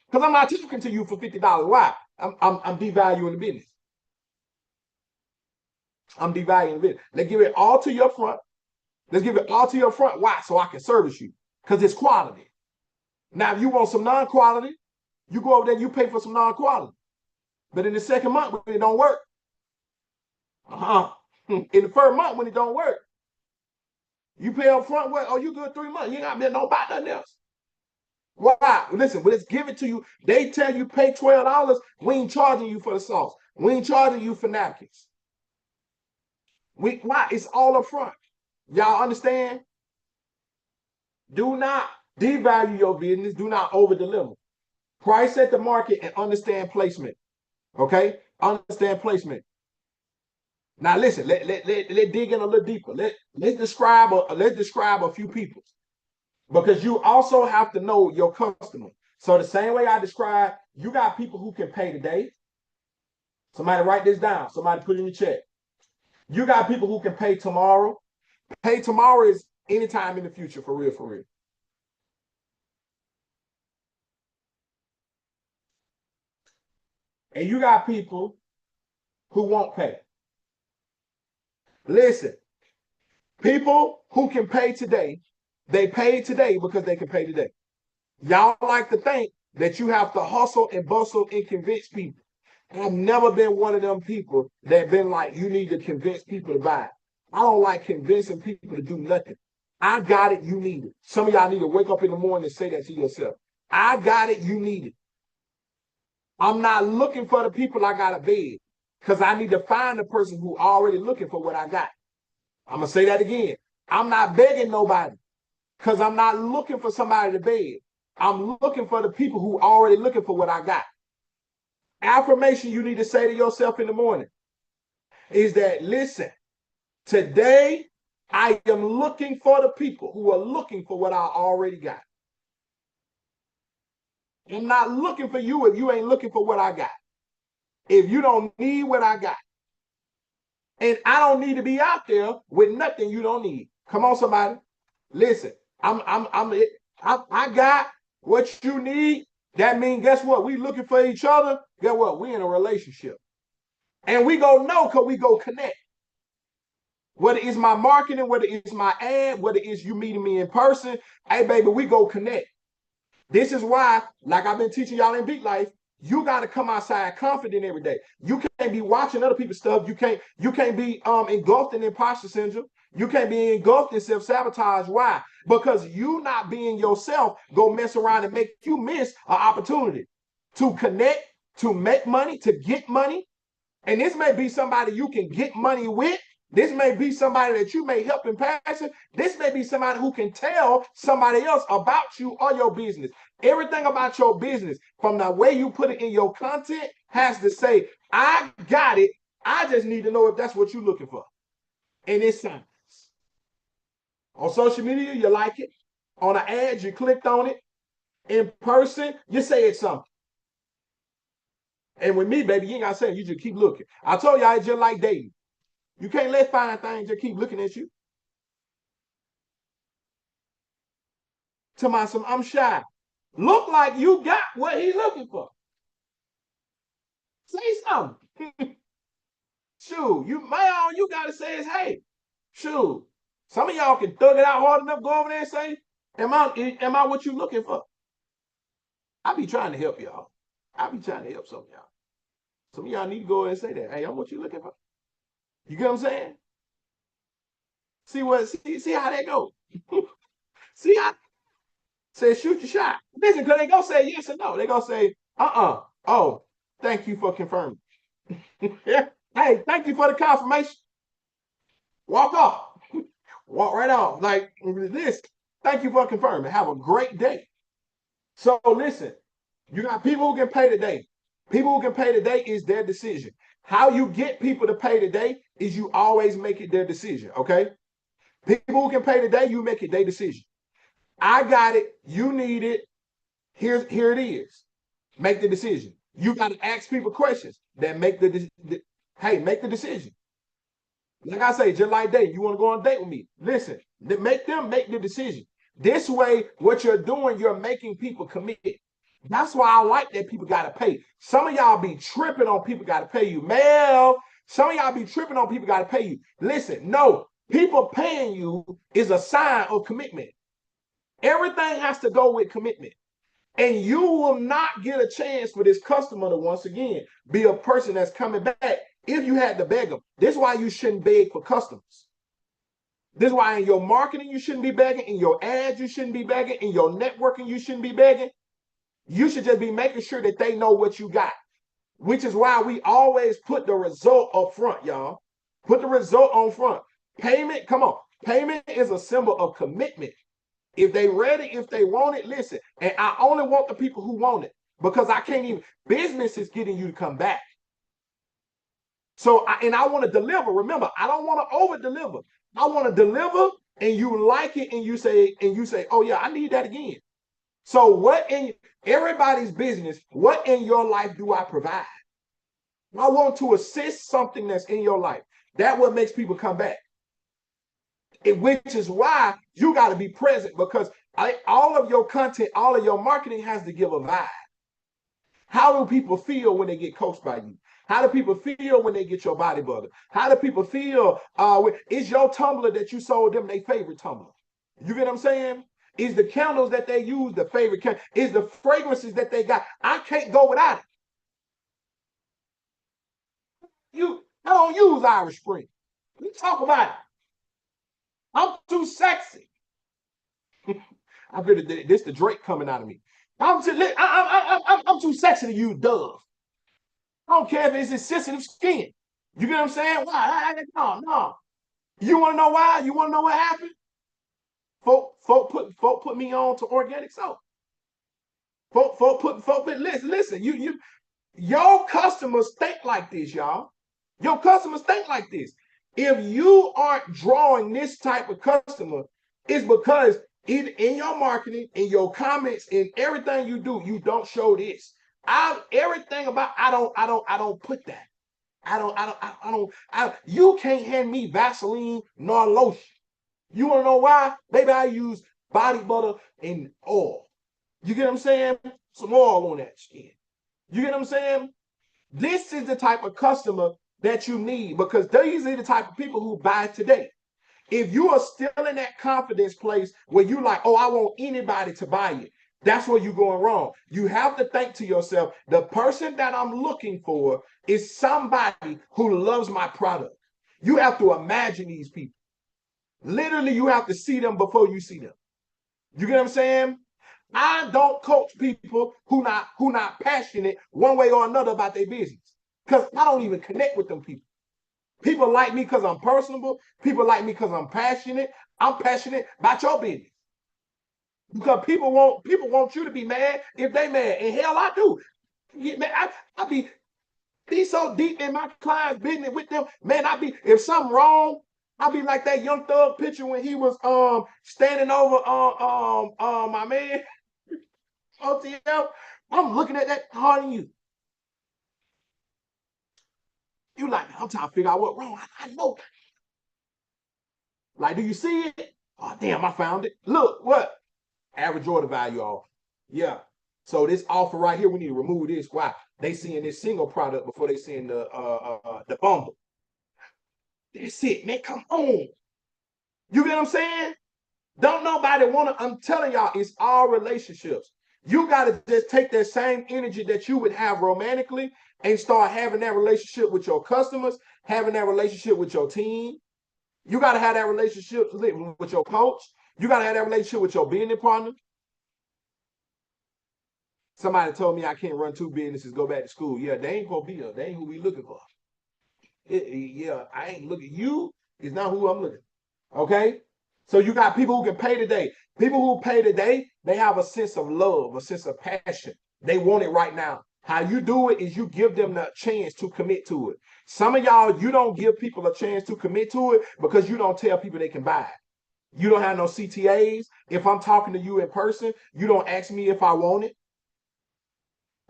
Because I'm not talking to you for $50. Why? I'm devaluing the business. I'm devaluing the business. Let's give it all to you up front. Why? So I can service you. Because it's quality. Now, if you want some non-quality, you go over there and you pay for some non-quality. But in the second month, when it don't work, in the first month, when it don't work, you pay up front, well, oh, you good 3 months. You ain't got to know about nothing else. Why? Listen, when it's given to you, they tell you pay $12. We ain't charging you for the sauce. We ain't charging you for napkins. Why? It's all up front. Y'all understand? Do not devalue your business. Do not over-deliver. Price at the market and understand placement. Okay? Understand placement. Now listen, let's dig in a little deeper. Let's describe a few people. Because you also have to know your customer. So the same way I described, you got people who can pay today. Somebody write this down. Somebody put it in the chat. You got people who can pay tomorrow. Pay tomorrow is anytime in the future, for real, for real. And you got people who won't pay. Listen, people who can pay today, they pay today because they can pay today. Y'all like to think that you have to hustle and bustle and convince people. I've never been one of them people that been like, you need to convince people to buy it. I don't like convincing people to do nothing. I got it, you need it. Some of y'all need to wake up in the morning and say that to yourself. I got it, you need it. I'm not looking for the people I got to beg because I need to find the person who already looking for what I got. I'm going to say that again. I'm not begging nobody because I'm not looking for somebody to beg. I'm looking for the people who already looking for what I got. Affirmation you need to say to yourself in the morning is that, listen, today I am looking for the people who are looking for what I already got. I'm not looking for you if you ain't looking for what I got. If you don't need what I got. And I don't need to be out there with nothing you don't need. Come on, somebody. Listen, I got what you need. That means, guess what? We looking for each other. Guess what? We in a relationship. And we go know because we go connect. Whether it's my marketing, whether it's my ad, whether it's you meeting me in person, hey, baby, we go connect. This is why, like I've been teaching y'all in Beat Life, you got to come outside confident every day. You can't be watching other people's stuff. You can't be engulfed in imposter syndrome. You can't be engulfed in self-sabotage. Why? Because you not being yourself go mess around and make you miss an opportunity to connect, to make money, to get money. And this may be somebody you can get money with. This may be somebody that you may help in passing. This may be somebody who can tell somebody else about you or your business. Everything about your business, from the way you put it in your content, has to say, I got it. I just need to know if that's what you're looking for. And it's signs. On social media, you like it. On an ad, you clicked on it. In person, you say it's something. And with me, baby, you ain't got to say it. You just keep looking. I told y'all it's just like dating. You can't let fine things just keep looking at you. To myself, I'm shy. Look like you got what he's looking for. Say something. Shoot, all you gotta say is, hey, shoot. Some of y'all can thug it out hard enough, go over there and say, am I what you looking for? I be trying to help y'all. I be trying to help some of y'all. Some of y'all need to go and say that. Hey, I'm what you looking for. You get what I'm saying? See how that goes. See how say shoot your shot. Listen, because they gonna say yes or no. They gonna say, oh, thank you for confirming. Yeah. Hey, thank you for the confirmation. Walk off. Walk right off. Like this. Thank you for confirming. Have a great day. So listen, you got people who can pay today. People who can pay today is their decision. How you get people to pay today is you always make it their decision. Okay. People who can pay today, you make it their decision. I got it. You need it. Here it is. Make the decision. You got to ask people questions that make make the decision. Like I say, just like dating, you want to go on a date with me? Listen, make them make the decision. This way, what you're doing, you're making people commit. That's why I like that people got to pay. Some of y'all be tripping on people got to pay you. Mel, some of y'all be tripping on people got to pay you. Listen, no, people paying you is a sign of commitment. Everything has to go with commitment. And you will not get a chance for this customer to once again be a person that's coming back if you had to beg them. This is why you shouldn't beg for customers. This is why in your marketing you shouldn't be begging, in your ads you shouldn't be begging, in your networking you shouldn't be begging. You should just be making sure that they know what you got, which is why we always put the result up front, y'all. Put the result on front. Payment, come on. Payment is a symbol of commitment. If they ready, if they want it, listen. And I only want the people who want it because I can't even, business is getting you to come back. So, I want to deliver. Remember, I don't want to over deliver. I want to deliver and you like it and you say, oh yeah, I need that again. So what in everybody's business, what in your life do I provide? I want to assist something that's in your life. That's what makes people come back. Which is why you got to be present because all of your content, all of your marketing has to give a vibe. How do people feel when they get coached by you? How do people feel when they get your body butter? How do people feel? Is your tumbler that you sold them their favorite tumbler? You get what I'm saying? Is the candles that they use the favorite candle? Is the fragrances that they got? I can't go without it. I don't use Irish Spring. We talk about it. I'm too sexy. I feel this the Drake coming out of me. I'm too sexy to use Dove. I don't care if it's in sensitive skin. You get what I'm saying? Why? No, no. You want to know why? You want to know what happened? Folk put me on to organic soap. Listen. Your customers think like this, y'all. Your customers think like this. If you aren't drawing this type of customer, it's because in your marketing, in your comments, in everything you do, you don't show this. Everything about I don't put that. You can't hand me Vaseline nor lotion. You want to know why? Baby, I use body butter and oil. You get what I'm saying? Some oil on that skin. You get what I'm saying? This is the type of customer that you need because these are the type of people who buy today. If you are still in that confidence place where you like, oh, I want anybody to buy it, that's where you're going wrong. You have to think to yourself, the person that I'm looking for is somebody who loves my product. You have to imagine these people. Literally, you have to see them before you see them. You get what I'm saying? I don't coach people who not passionate one way or another about their business because I don't even connect with them people. People like me because I'm personable. People like me because I'm passionate. I'm passionate about your business because people want you to be mad if they mad, and hell, I do. Get mad. I be so deep in my client's business with them, man. I be if something wrong. I be like that Young Thug picture when he was standing over my man OTL. I'm looking at that harder than you. You like, I'm trying to figure out what's wrong. I know. Like, do you see it? Oh, damn, I found it. Look, what? Average order value off. Yeah. So this offer right here, we need to remove this. Why? They seeing this single product before they seeing the bundle. That's it, man. Come on. You get what I'm saying? Don't nobody want to. I'm telling y'all, it's all relationships. You got to just take that same energy that you would have romantically and start having that relationship with your customers, having that relationship with your team. You got to have that relationship with your coach. You got to have that relationship with your business partner. Somebody told me I can't run two businesses, go back to school. Yeah, they ain't gonna be here. They ain't who we looking for. Yeah, I ain't looking. You is not who I'm looking. Okay, so you got people who can pay today. People who pay today, they have a sense of love, a sense of passion. They want it right now. How you do it is you give them the chance to commit to it. Some of y'all, you don't give people a chance to commit to it because you don't tell people they can buy it. You don't have no CTAs. If I'm talking to you in person, you don't ask me if I want it.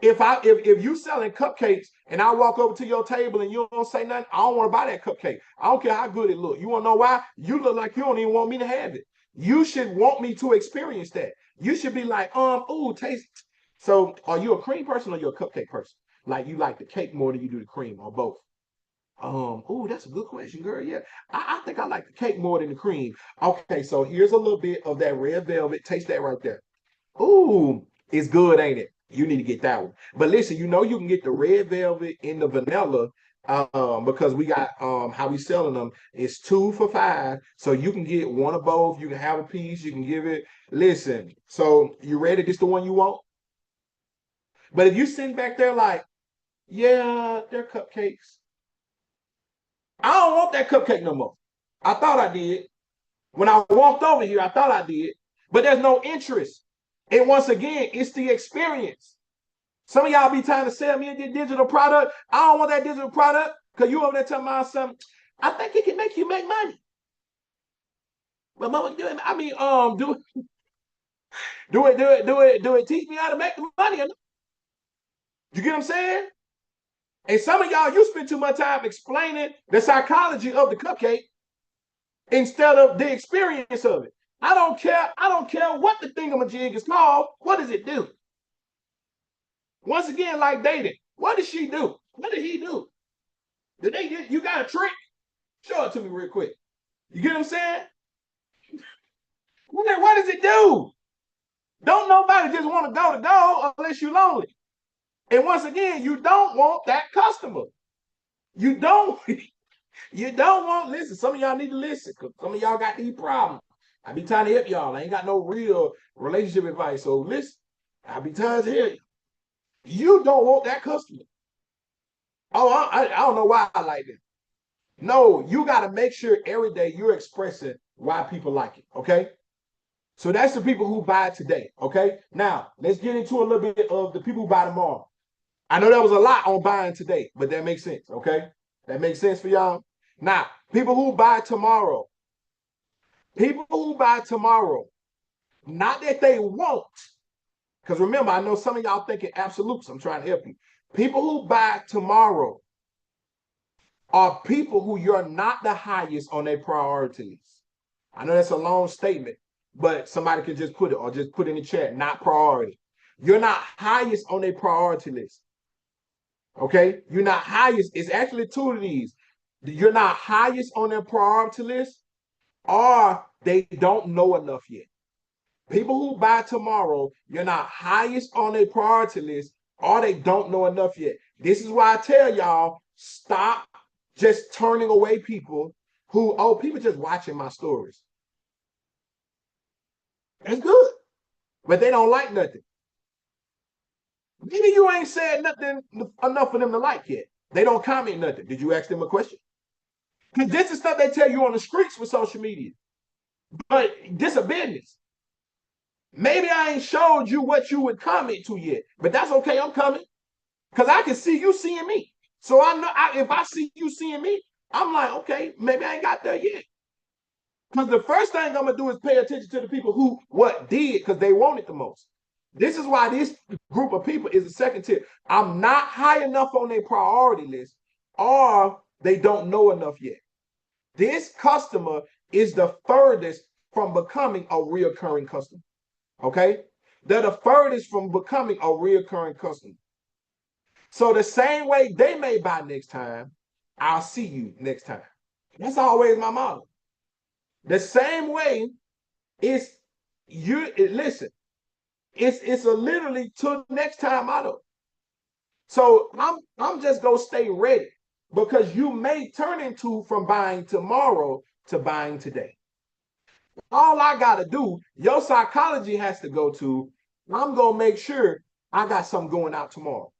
If you selling cupcakes and I walk over to your table and you don't say nothing, I don't want to buy that cupcake. I don't care how good it look. You want to know why? You look like you don't even want me to have it. You should want me to experience that. You should be like, ooh, taste. So are you a cream person or you a cupcake person? Like you like the cake more than you do the cream or both? Oh, that's a good question, girl. Yeah, I think I like the cake more than the cream. Okay, so here's a little bit of that red velvet. Taste that right there. Ooh, it's good, ain't it? You need to get that one. But listen, you know you can get the red velvet in the vanilla because we got how we selling them. It's 2 for $5. So you can get one of both. You can have a piece. You can give it. Listen, so you ready? This the one you want? But if you sitting back there like, yeah, they're cupcakes. I don't want that cupcake no more. I thought I did. When I walked over here, I thought I did. But there's no interest. And once again, it's the experience. Some of y'all be trying to sell me a digital product. I don't want that digital product because you over there telling me something. I think it can make you make money. But mama, I mean, do it. Teach me how to make the money. You get what I'm saying? And some of y'all, you spend too much time explaining the psychology of the cupcake instead of the experience of it. I don't care. I don't care what the thingamajig is called. What does it do? Once again, like dating, what did she do? What did he do? Did they get you got a trick? Show it to me real quick. You get what I'm saying? What does it do? Don't nobody just want to go unless you're lonely. And once again, you don't want that customer. You don't. You don't want. Listen, some of y'all need to listen because some of y'all got these problems. I be trying to help y'all. I ain't got no real relationship advice. So listen. I'll be tired to hear you. You don't want that customer. Oh, I don't know why I like it. No, you got to make sure every day you're expressing why people like it. Okay. So that's the people who buy today. Okay. Now let's get into a little bit of the people who buy tomorrow. I know that was a lot on buying today, but that makes sense. Okay. That makes sense for y'all. Now, people who buy tomorrow, people who buy tomorrow, not that they won't, because remember, I know some of y'all thinking absolutes. I'm trying to help you. People who buy tomorrow are people who you're not the highest on their priority list. I know that's a long statement, but somebody can just put it or just put in the chat, not priority. You're not highest on their priority list. Okay? You're not highest. It's actually two of these. You're not highest on their priority list, or they don't know enough yet. People who buy tomorrow, you're not highest on their priority list, or they don't know enough yet. This is why I tell y'all, stop just turning away people who, oh, people just watching my stories. That's good, but they don't like nothing. Maybe you ain't said nothing enough for them to like yet. They don't comment nothing. Did you ask them a question? Because this is stuff they tell you on the streets with social media. But this is a business. Maybe I ain't showed you what you would comment to yet, but that's okay. I'm coming because I can see you seeing me. So I know if I see you seeing me, I'm like, okay, maybe I ain't got there yet. Because the first thing I'm gonna do is pay attention to the people who what did because they want it the most. This is why this group of people is the second tier. I'm not high enough on their priority list, or they don't know enough yet. This customer is the furthest from becoming a reoccurring customer. Okay? They're the furthest from becoming a reoccurring customer. So the same way they may buy next time, I'll see you next time. That's always my model. The same way it's listen, it's a literally to next time model. So I'm just gonna stay ready because you may turn into from buying tomorrow to buying today. All I gotta do, your psychology has to go to, I'm gonna make sure I got something going out tomorrow.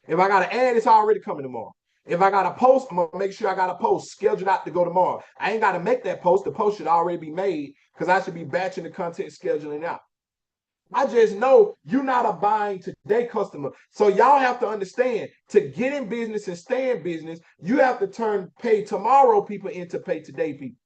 If I got an ad, it's already coming tomorrow. If I got a post, I'm gonna make sure I got a post scheduled out to go tomorrow. I ain't gotta make that post. The post should already be made because I should be batching the content scheduling out. I just know you're not a buying today customer. So y'all have to understand to get in business and stay in business, you have to turn pay tomorrow people into pay today people.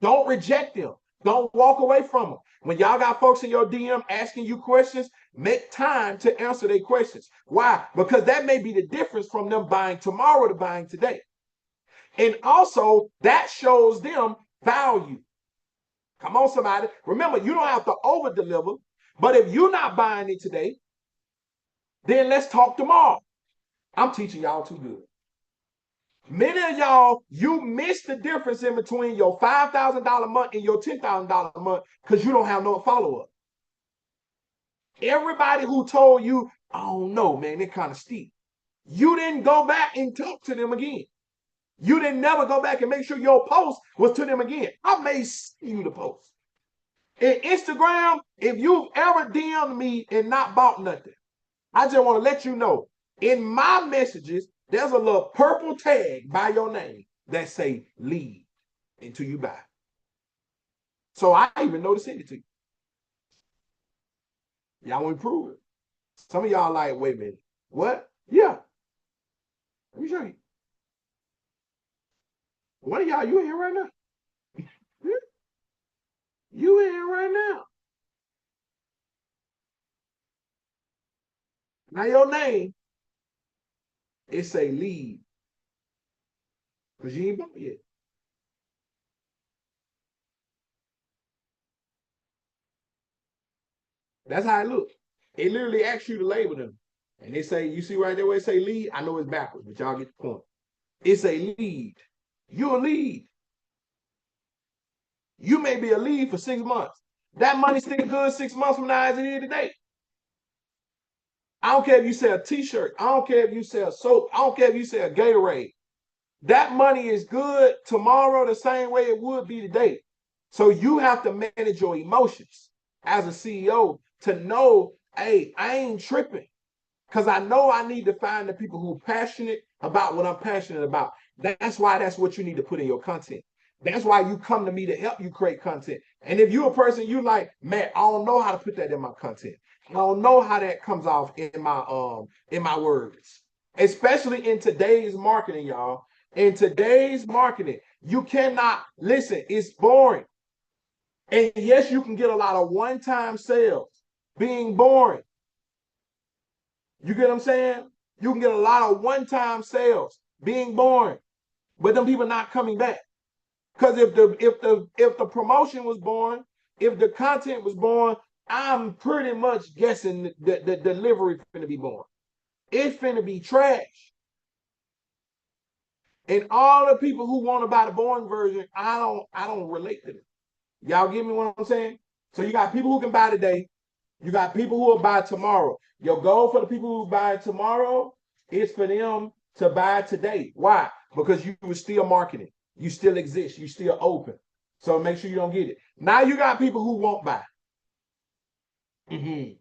Don't reject them. Don't walk away from them. When y'all got folks in your DM asking you questions, make time to answer their questions. Why? Because that may be the difference from them buying tomorrow to buying today. And also, that shows them value. Come on, somebody. Remember, you don't have to over deliver, but if you're not buying it today, then let's talk tomorrow. I'm teaching y'all too good. Many of y'all, you miss the difference in between your $5,000 month and your $10,000 month because you don't have no follow up. Everybody who told you, I don't know, man, they're kind of steep. You didn't go back and talk to them again. You didn't never go back and make sure your post was to them again. I may send you the post. In Instagram, if you've ever DM'd me and not bought nothing, I just want to let you know, in my messages, there's a little purple tag by your name that say lead until you buy. So I even know to send it to you. Y'all want to prove it. Some of y'all like, wait a minute. What? Yeah. Let me show you. One of y'all, you in here right now. You in here right now. Now your name, it say lead. Because you ain't bought yet. That's how it looks. It literally asks you to label them. And they say, you see right there where it say lead? I know it's backwards, but y'all get the point. It's a lead. You're a lead. You may be a lead for 6 months. That money still good 6 months from now as it is today. I don't care if you sell a t-shirt. I don't care if you sell soap. I don't care if you sell Gatorade. That money is good tomorrow the same way it would be today. So you have to manage your emotions as a CEO to know hey, I ain't tripping. Because I know I need to find the people who are passionate about what I'm passionate about. That's why that's what you need to put in your content. That's why you come to me to help you create content. And if you're a person you like, man, I don't know how to put that in my content. I don't know how that comes off in my words. Especially in today's marketing, y'all. In today's marketing, you cannot listen, it's boring. And yes, you can get a lot of one-time sales being boring. You get what I'm saying? You can get a lot of one-time sales being boring, but them people not coming back. Because if the promotion was boring, if the content was boring, I'm pretty much guessing the delivery finna be boring. It's finna be trash. And all the people who want to buy the boring version, I don't relate to them. Y'all get me what I'm saying? So you got people who can buy today. You got people who will buy tomorrow. Your goal for the people who buy tomorrow is for them to buy today. Why? Because you were still marketing. You still exist. You still open. So make sure you don't get it. Now you got people who won't buy. Mhm.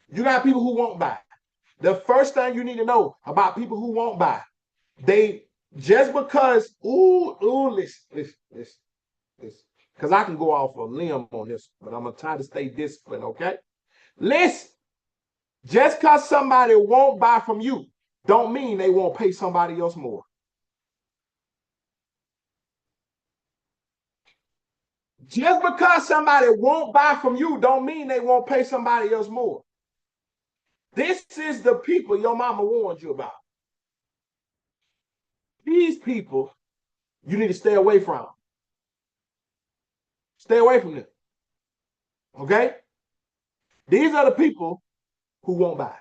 You got people who won't buy. The first thing you need to know about people who won't buy, they just because, listen, because I can go off a limb on this, but I'm gonna try to stay disciplined, okay? Listen, just because somebody won't buy from you, don't mean they won't pay somebody else more. Just because somebody won't buy from you, don't mean they won't pay somebody else more. This is the people your mama warned you about. These people, you need to stay away from. Stay away from them. Okay? These are the people who won't buy.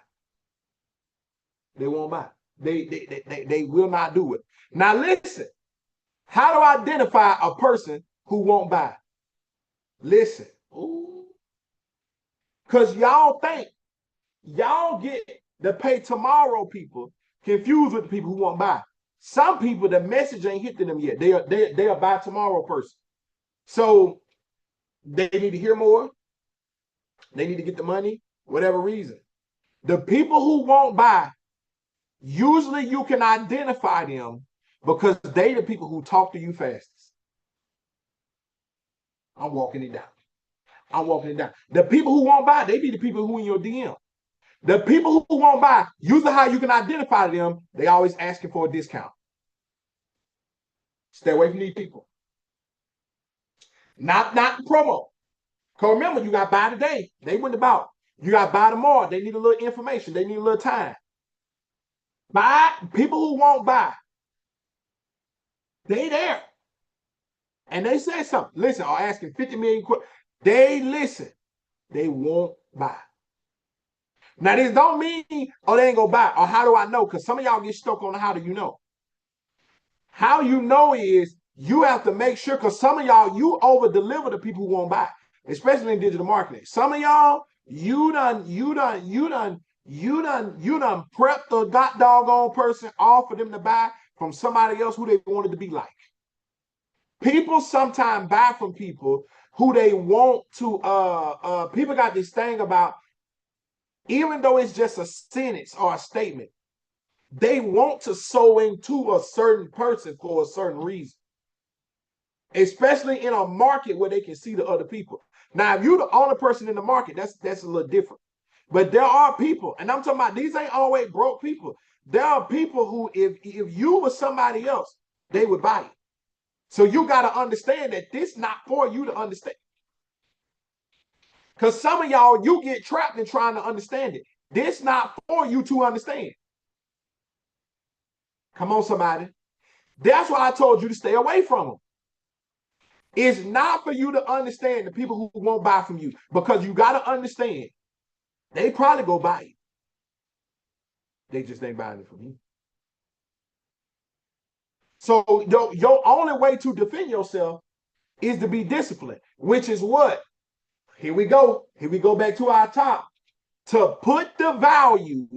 They won't buy. They will not do it. Now listen, how do I identify a person who won't buy? Listen. Because y'all get the pay tomorrow people confused with the people who won't buy. Some people, the message ain't hit to them yet. They are buy tomorrow person. So they need to hear more. They need to get the money, whatever reason. The people who won't buy, usually you can identify them because they the people who talk to you fastest. I'm walking it down. I'm walking it down. The people who won't buy, they be the people who in your DM. The people who won't buy, usually how you can identify them, they always asking for a discount. Stay away from these people. Not the promo. Because remember, you got buy today. They went about. You got buy tomorrow. They need a little information. They need a little time. Buy people who won't buy. They there. And they said something. Listen, are asking 50 million questions. They listen. They won't buy. Now, this don't mean, oh, they ain't gonna buy. Or how do I know? Because some of y'all get stuck on how do you know. How you know is you have to make sure, because some of y'all, you over deliver to people who won't buy, especially in digital marketing. Some of y'all, you done prepped the god doggone person off for them to buy from somebody else who they wanted to be like. People sometimes buy from people who they want to, people got this thing about, even though it's just a sentence or a statement, they want to sow into a certain person for a certain reason, especially in a market where they can see the other people. Now, if you're the only person in the market, that's a little different. But there are people, and I'm talking about these ain't always broke people. There are people who, if you were somebody else, they would buy it. So you got to understand that this not for you to understand. Because some of y'all, you get trapped in trying to understand it. This not for you to understand. Come on, somebody. That's why I told you to stay away from them. It's not for you to understand the people who won't buy from you, because you got to understand they probably go buy it. They just ain't buying it from you. So your only way to defend yourself is to be disciplined, which is what? Here we go. Here we go back to our top. To put the value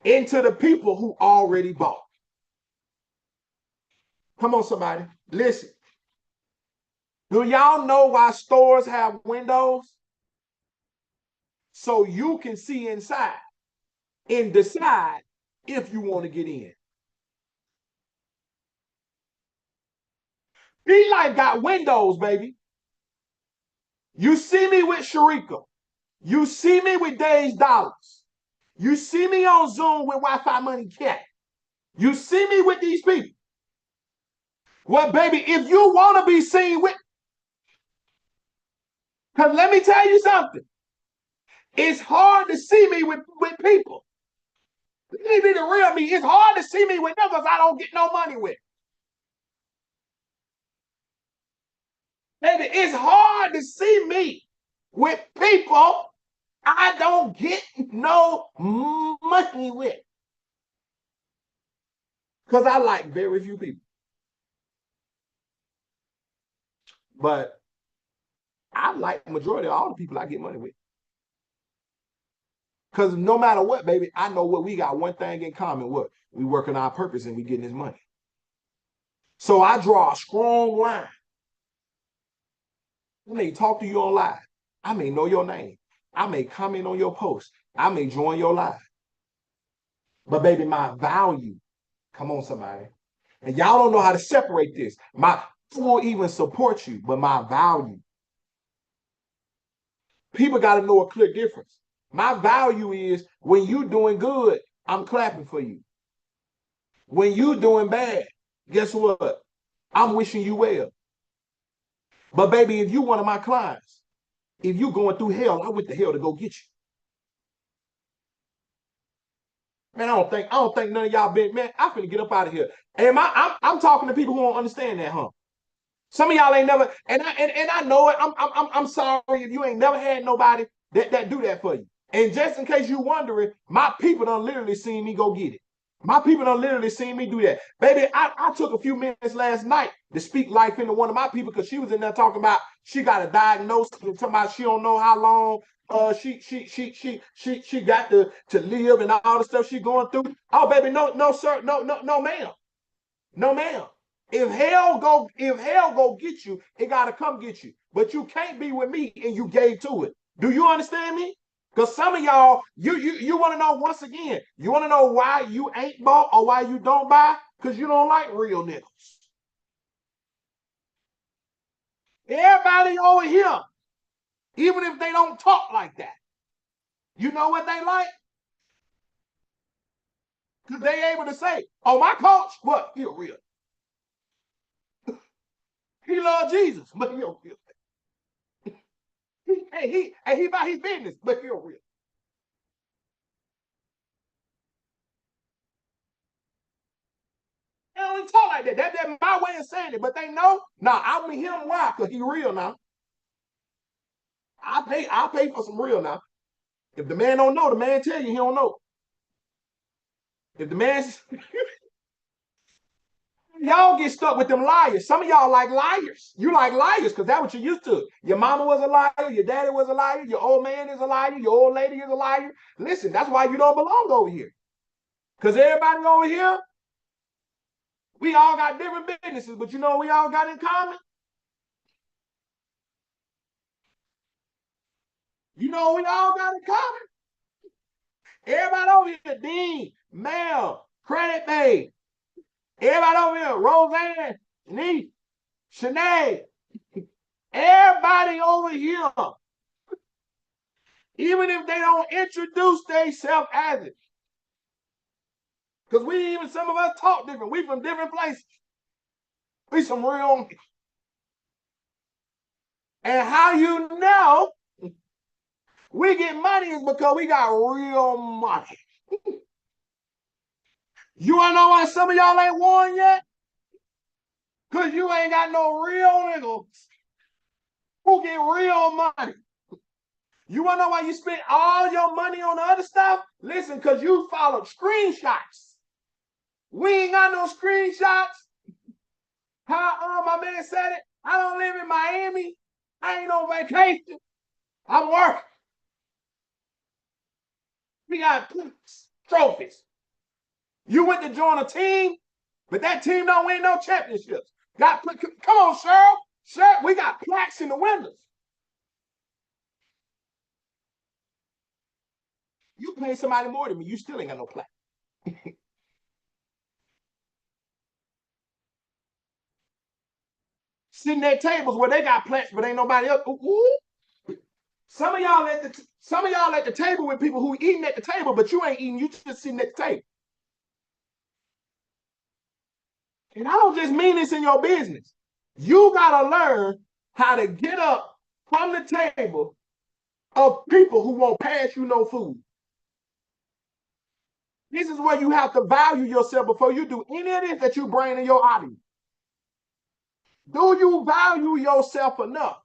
into the people who already bought. Come on, somebody. Listen. Do y'all know why stores have windows? so you can see inside and decide if you want to get in. Be-Life got windows, baby. You see me with Sharika. You see me with Days Dollars. You see me on Zoom with Wi-Fi Money Cat. You see me with these people. Well, baby, if you want to be seen with, because let me tell you something. It's hard to see me with people. Let me be the real me. It's hard to see me with niggas I don't get no money with. Baby, it's hard to see me with people I don't get no money with. Because I like very few people. But I like the majority of all the people I get money with. Because no matter what, baby, I know what we got one thing in common. What? We working our purpose and we getting this money. So I draw a strong line. I may talk to you on live. I may know your name. I may comment on your post. I may join your live. But baby, my value, come on, somebody. And y'all don't know how to separate this. I won't even support you, but my value. People got to know a clear difference. My value is when you doing good, I'm clapping for you. When you doing bad, guess what? I'm wishing you well. But baby, if you one of my clients, if you going through hell, I went to hell to go get you. Man, I don't think none of y'all been, man, I'm finna get up out of here. And I'm talking to people who don't understand that, huh? Some of y'all ain't never, and I know it. I'm sorry if you ain't never had nobody that do that for you. And just in case you wondering, my people done literally seen me go get it. My people done literally seen me do that. Baby, I took a few minutes last night to speak life into one of my people because she was in there talking about she got a diagnosis and talking about she don't know how long she got to live and all the stuff she going through. Oh, baby, no, sir, no, ma'am. No, ma'am. If hell go get you, it gotta come get you. But you can't be with me and you gave to it. Do you understand me? Because some of y'all, you want to know once again, you want to know why you ain't bought or why you don't buy? Because you don't like real niggas. Everybody over here, even if they don't talk like that, you know what they like? Because they able to say, oh, my coach, what? He a real. He love Jesus, but he a real. He about his business, but he a real. They don't even talk like that. That's my way of saying it. But they know, nah, I'm with him. Why? Because he real now. I pay for some real now. If the man don't know, the man tell you he don't know. If the man y'all get stuck with them liars. Some of y'all like liars. You like liars because that's what you're used to. Your mama was a liar, your daddy was a liar, your old man is a liar, your old lady is a liar. Listen, that's why you don't belong over here. Because everybody over here, we all got different businesses, but you know what we all got in common? You know what we all got in common? Everybody over here, Dean, Mel, Credit Bay, everybody over here, Roseanne, Denise, Shanae, everybody over here, even if they don't introduce themselves as it. Because some of us talk different. We from different places. We some real. And how you know we get money is because we got real money. You want to know why some of y'all ain't won yet? Because you ain't got no real niggas who get real money. You want to know why you spend all your money on the other stuff? Listen, because you followed screenshots. We ain't got no screenshots. How my man said it? I don't live in Miami. I ain't on vacation. I'm working. We got trophies. You went to join a team, but that team don't win no championships. Come on, Cheryl. Cheryl, we got plaques in the windows. You pay somebody more than me, you still ain't got no plaque. Sitting at tables where they got plaques, but ain't nobody else. Ooh. Some of y'all at the table with people who eating at the table, but you ain't eating. You just sitting at the table. And I don't just mean this in your business. You gotta learn how to get up from the table of people who won't pass you no food. This is where you have to value yourself before you do any of this that you bring in your audience. Do you value yourself enough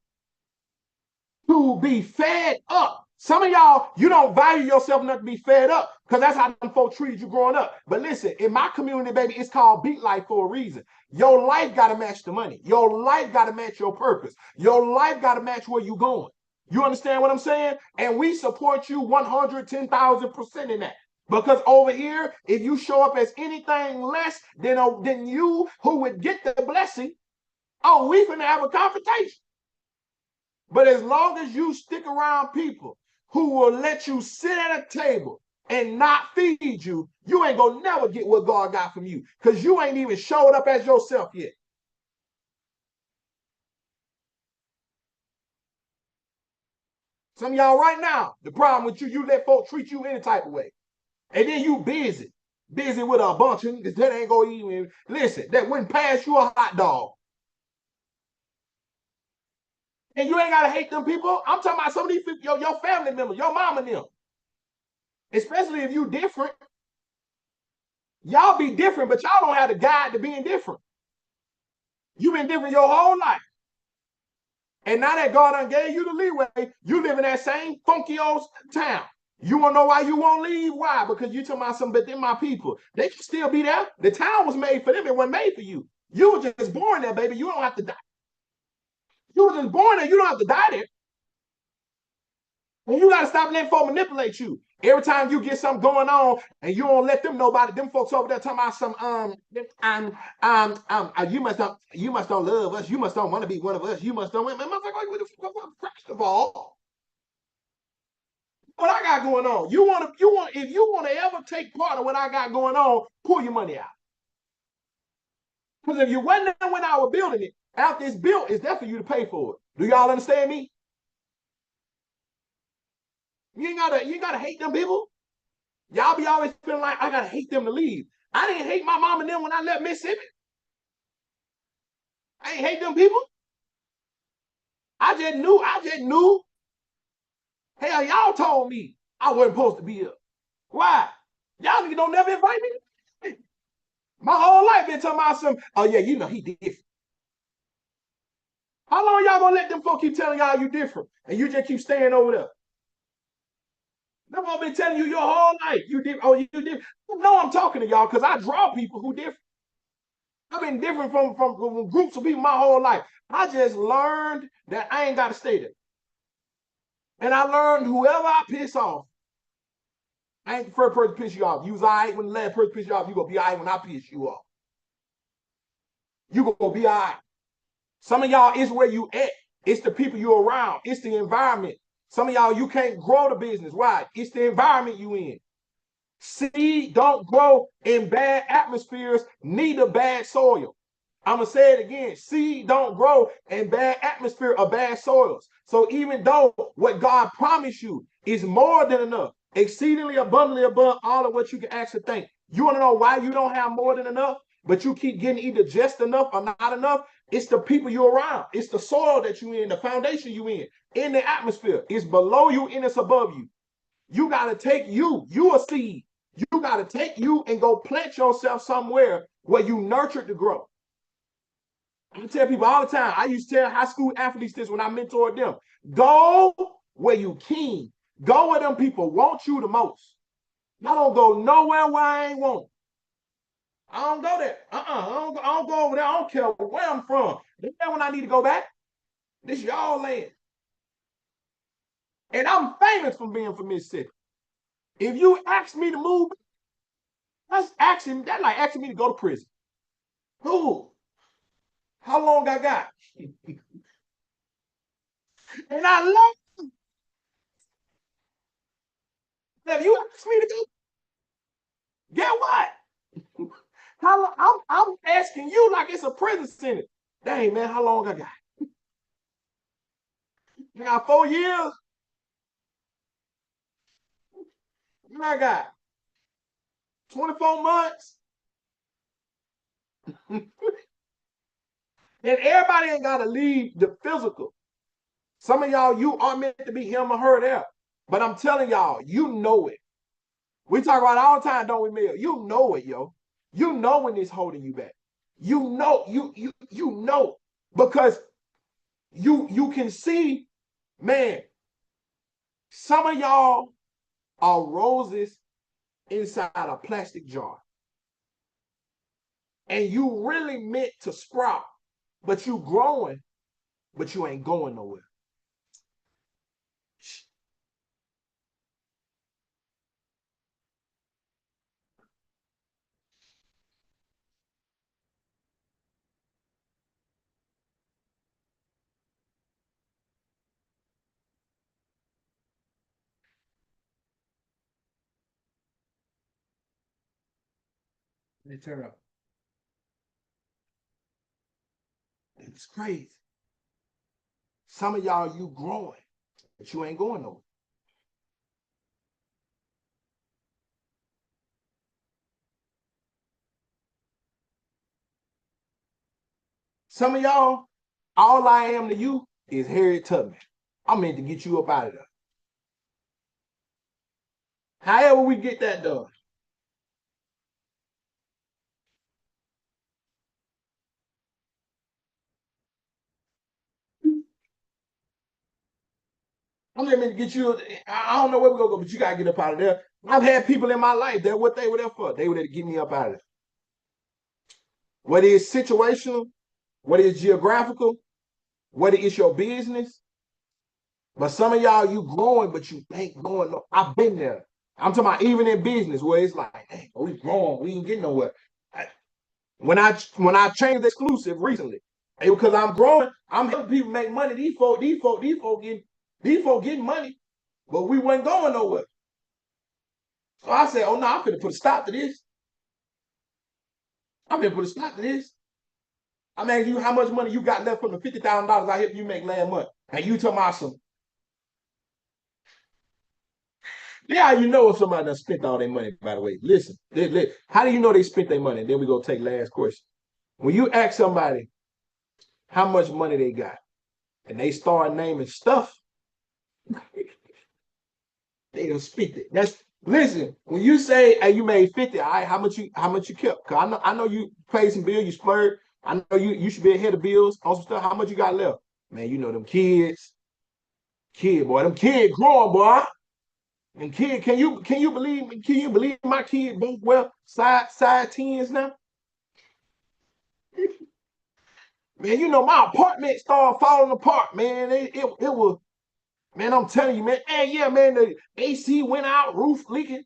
to be fed up? Some of y'all, you don't value yourself enough to be fed up because that's how them folks treated you growing up. But listen, in my community, baby, it's called Beat Life for a reason. Your life got to match the money. Your life got to match your purpose. Your life got to match where you're going. You understand what I'm saying? And we support you 110,000% in that. Because over here, if you show up as anything less than you who would get the blessing, oh, we finna have a confrontation. But as long as you stick around people who will let you sit at a table and not feed you, you ain't gonna never get what God got from you because you ain't even showed up as yourself yet. Some of y'all right now, the problem with you, you let folks treat you any type of way. And then you busy with a bunch of niggas that ain't gonna even listen, that wouldn't pass you a hot dog. And you ain't gotta hate them people. I'm talking about some of these people, your family members, your mama and them. Especially if you different. Y'all be different, but y'all don't have the guide to being different. You've been different your whole life. And now that God done gave you the leeway, you live in that same funky old town. You wanna know why you won't leave? Why? Because you talking about some, but then my people, they can still be there. The town was made for them, it wasn't made for you. You were just born there, baby. You don't have to die. You were just born there, you don't have to die there. And you gotta stop letting folks manipulate you. Every time you get something going on and you don't let them know about it, them folks over there talking about some you must don't love us, you must don't want to be one of us, you must don't. First of all, what I got going on? If you want to ever take part of what I got going on, pull your money out. Because if you wasn't there when I was building it, after it's built, it's there for you to pay for it. Do y'all understand me? You ain't gotta hate them people. Y'all be always feeling like I gotta hate them to leave. I didn't hate my mom and them when I left Mississippi. I ain't hate them people. I just knew. Hell, y'all told me I wasn't supposed to be here. Why? Y'all niggas don't never invite me. My whole life been talking about some, oh yeah, you know he different. How long y'all gonna let them folk keep telling y'all you different and you just keep staying over there? That's what I've been telling you your whole life. You did. Oh, you did. No, I'm talking to y'all because I draw people who different. I've been different from groups of people my whole life. I just learned that I ain't got to stay there. And I learned whoever I piss off, I ain't the first person to piss you off. You was all right when the last person piss you off. You gonna be all right when I piss you off. You gonna be all right. Some of y'all is where you at. It's the people you around. It's the environment. Some of y'all, you can't grow the business. Why? It's the environment you in. Seed don't grow in bad atmospheres, neither bad soil. I'm gonna say it again. Seed don't grow in bad atmosphere or bad soils. So even though what God promised you is more than enough, exceedingly abundantly above all of what you can actually think. You want to know why you don't have more than enough, but you keep getting either just enough or not enough? It's the people you're around. It's the soil that you're in, the foundation you're in the atmosphere. It's below you and it's above you. You got to take you a seed. You got to take you and go plant yourself somewhere where you nurtured to grow. I tell people all the time, I used to tell high school athletes this when I mentored them. Go where you can. Go where them people want you the most. I don't go nowhere where I ain't want. I don't go there. I don't go over there. I don't care where I'm from. That's when I need to go back. This y'all land. And I'm famous for being from Mississippi. If you ask me to move, that's like asking me to go to prison. Who? How long I got? And I love If you ask me to go, get what? I'm asking you like it's a prison sentence. Dang, man, how long I got? I got 4 years. I got 24 months. And everybody ain't got to leave the physical. Some of y'all, you aren't meant to be him or her there. But I'm telling y'all, you know it. We talk about it all the time, don't we, Mill? You know it, yo. You know when it's holding you back. You know because you can see, man. Some of y'all are roses inside a plastic jar, and you really meant to sprout, but you growing, but you ain't going nowhere. They turn up. It's crazy. Some of y'all, you growing, but you ain't going nowhere. Some of y'all, all I am to you is Harriet Tubman. I'm meant to get you up out of there. However, we get that done. I'm just meant to get you. I don't know where we're gonna go, but you gotta get up out of there. I've had people in my life that what they were there for. They were there to get me up out of there. Whether it's situational, whether it's geographical, whether it's your business. But some of y'all, you growing, but you ain't going. No, I've been there. I'm talking about even in business where it's like, hey, we growing, we ain't getting nowhere. When I changed exclusive recently, it because I'm growing, I'm helping people make money. These folk getting money, but we wasn't going nowhere. So I said, oh no, I'm gonna put a stop to this. I'm gonna put a stop to this. I'm asking you how much money you got left from the $50,000 I helped you make last month. And you talking about some, yeah, you know if somebody done spent all their money, by the way. Listen, how do you know they spent their money? Then we go take last question. When you ask somebody how much money they got and they start naming stuff, they don't spent it. That's listen, when you say hey, you made 50, all right, how much you kept? Cause I know you paid some bills, you splurged. I know you should be ahead of bills on some stuff. How much you got left? Man, you know them boy, them kids growing, boy. And kid, can you believe my kid both well side tens now? Man, you know my apartment started falling apart, man. It was, man, I'm telling you, man. Hey, yeah, man, the AC went out, roof leaking.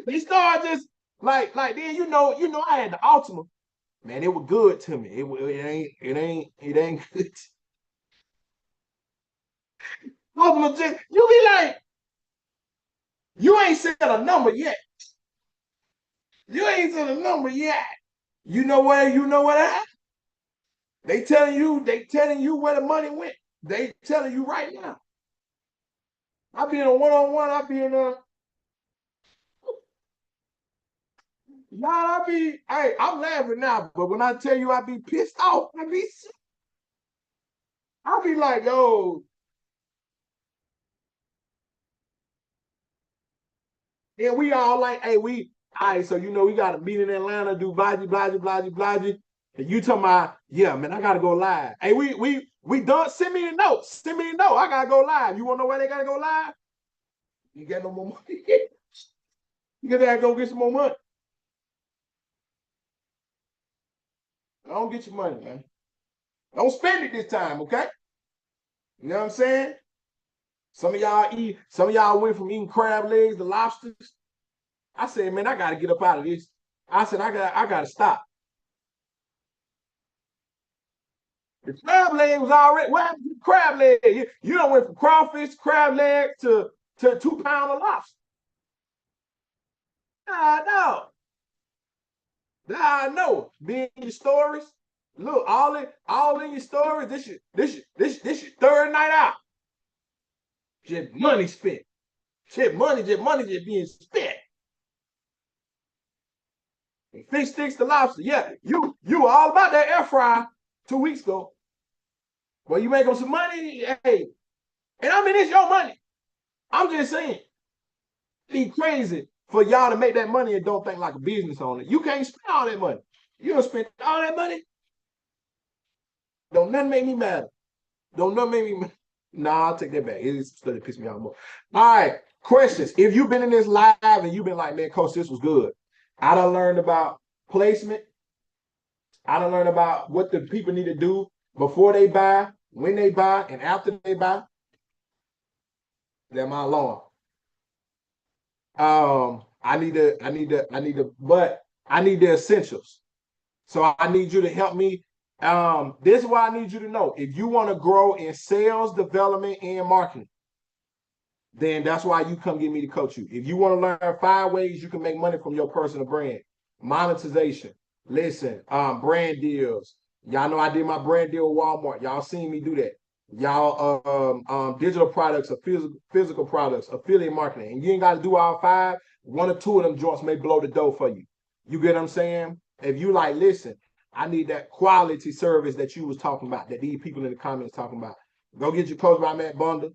They started just like then you know I had the Ultima. Man, it was good to me. It ain't good. Ultima just you be like, you ain't said a number yet. You ain't said a number yet. You know what happened? They telling you where the money went. They telling you right now. I be in a one-on-one, I be in a y'all, I'm laughing now, but when I tell you I be pissed off, I be like, yo, and we all like, hey, all right, so we got to meet in Atlanta, do blah, blah, blah, blah, blah. And you talking about, yeah, man, I gotta go live. Hey, we done. Send me a note. Send me a note. I gotta go live. You wanna know where they gotta go live? You got no more money. You gotta go get some more money. Don't get your money, man. Don't spend it this time, okay? You know what I'm saying? Some of y'all went from eating crab legs to lobsters. I said, man, I gotta get up out of this. I said, I gotta stop. The crab leg was already what happened to the crab leg? You don't went from crawfish, crab leg to 2 pound of lobster. I know. I know. Being in your stories. Look, all in your stories. This your third night out. Just money spent. Just money just being spent. And fish sticks to lobster. Yeah, you were all about that air fry 2 weeks ago. Well, you make them some money, hey. And I mean, it's your money. I'm just saying. It'd be crazy for y'all to make that money and don't think like a business on it. You can't spend all that money. You don't spend all that money. Don't nothing make me mad. Don't nothing make me mad. Nah, I'll take that back. It's starting to piss me off more. All right, questions. If you've been in this live and you've been like, man, coach, this was good. I done learned about placement. I done learned about what the people need to do before they buy, when they buy, and after they buy. They're my alarm. I need the essentials. So I need you to help me. This is what I need you to know. If you want to grow in sales, development, and marketing, then that's why you come get me to coach you. If you want to learn 5 ways you can make money from your personal brand, monetization, listen, brand deals. Y'all know I did my brand deal with Walmart. Y'all seen me do that. Y'all digital products or physical products, affiliate marketing. And you ain't got to do all 5. 1 or 2 of them joints may blow the dough for you. You get what I'm saying? If you like, listen, I need that quality service that you was talking about, that these people in the comments talking about. Go get your Coach by Matt bundle.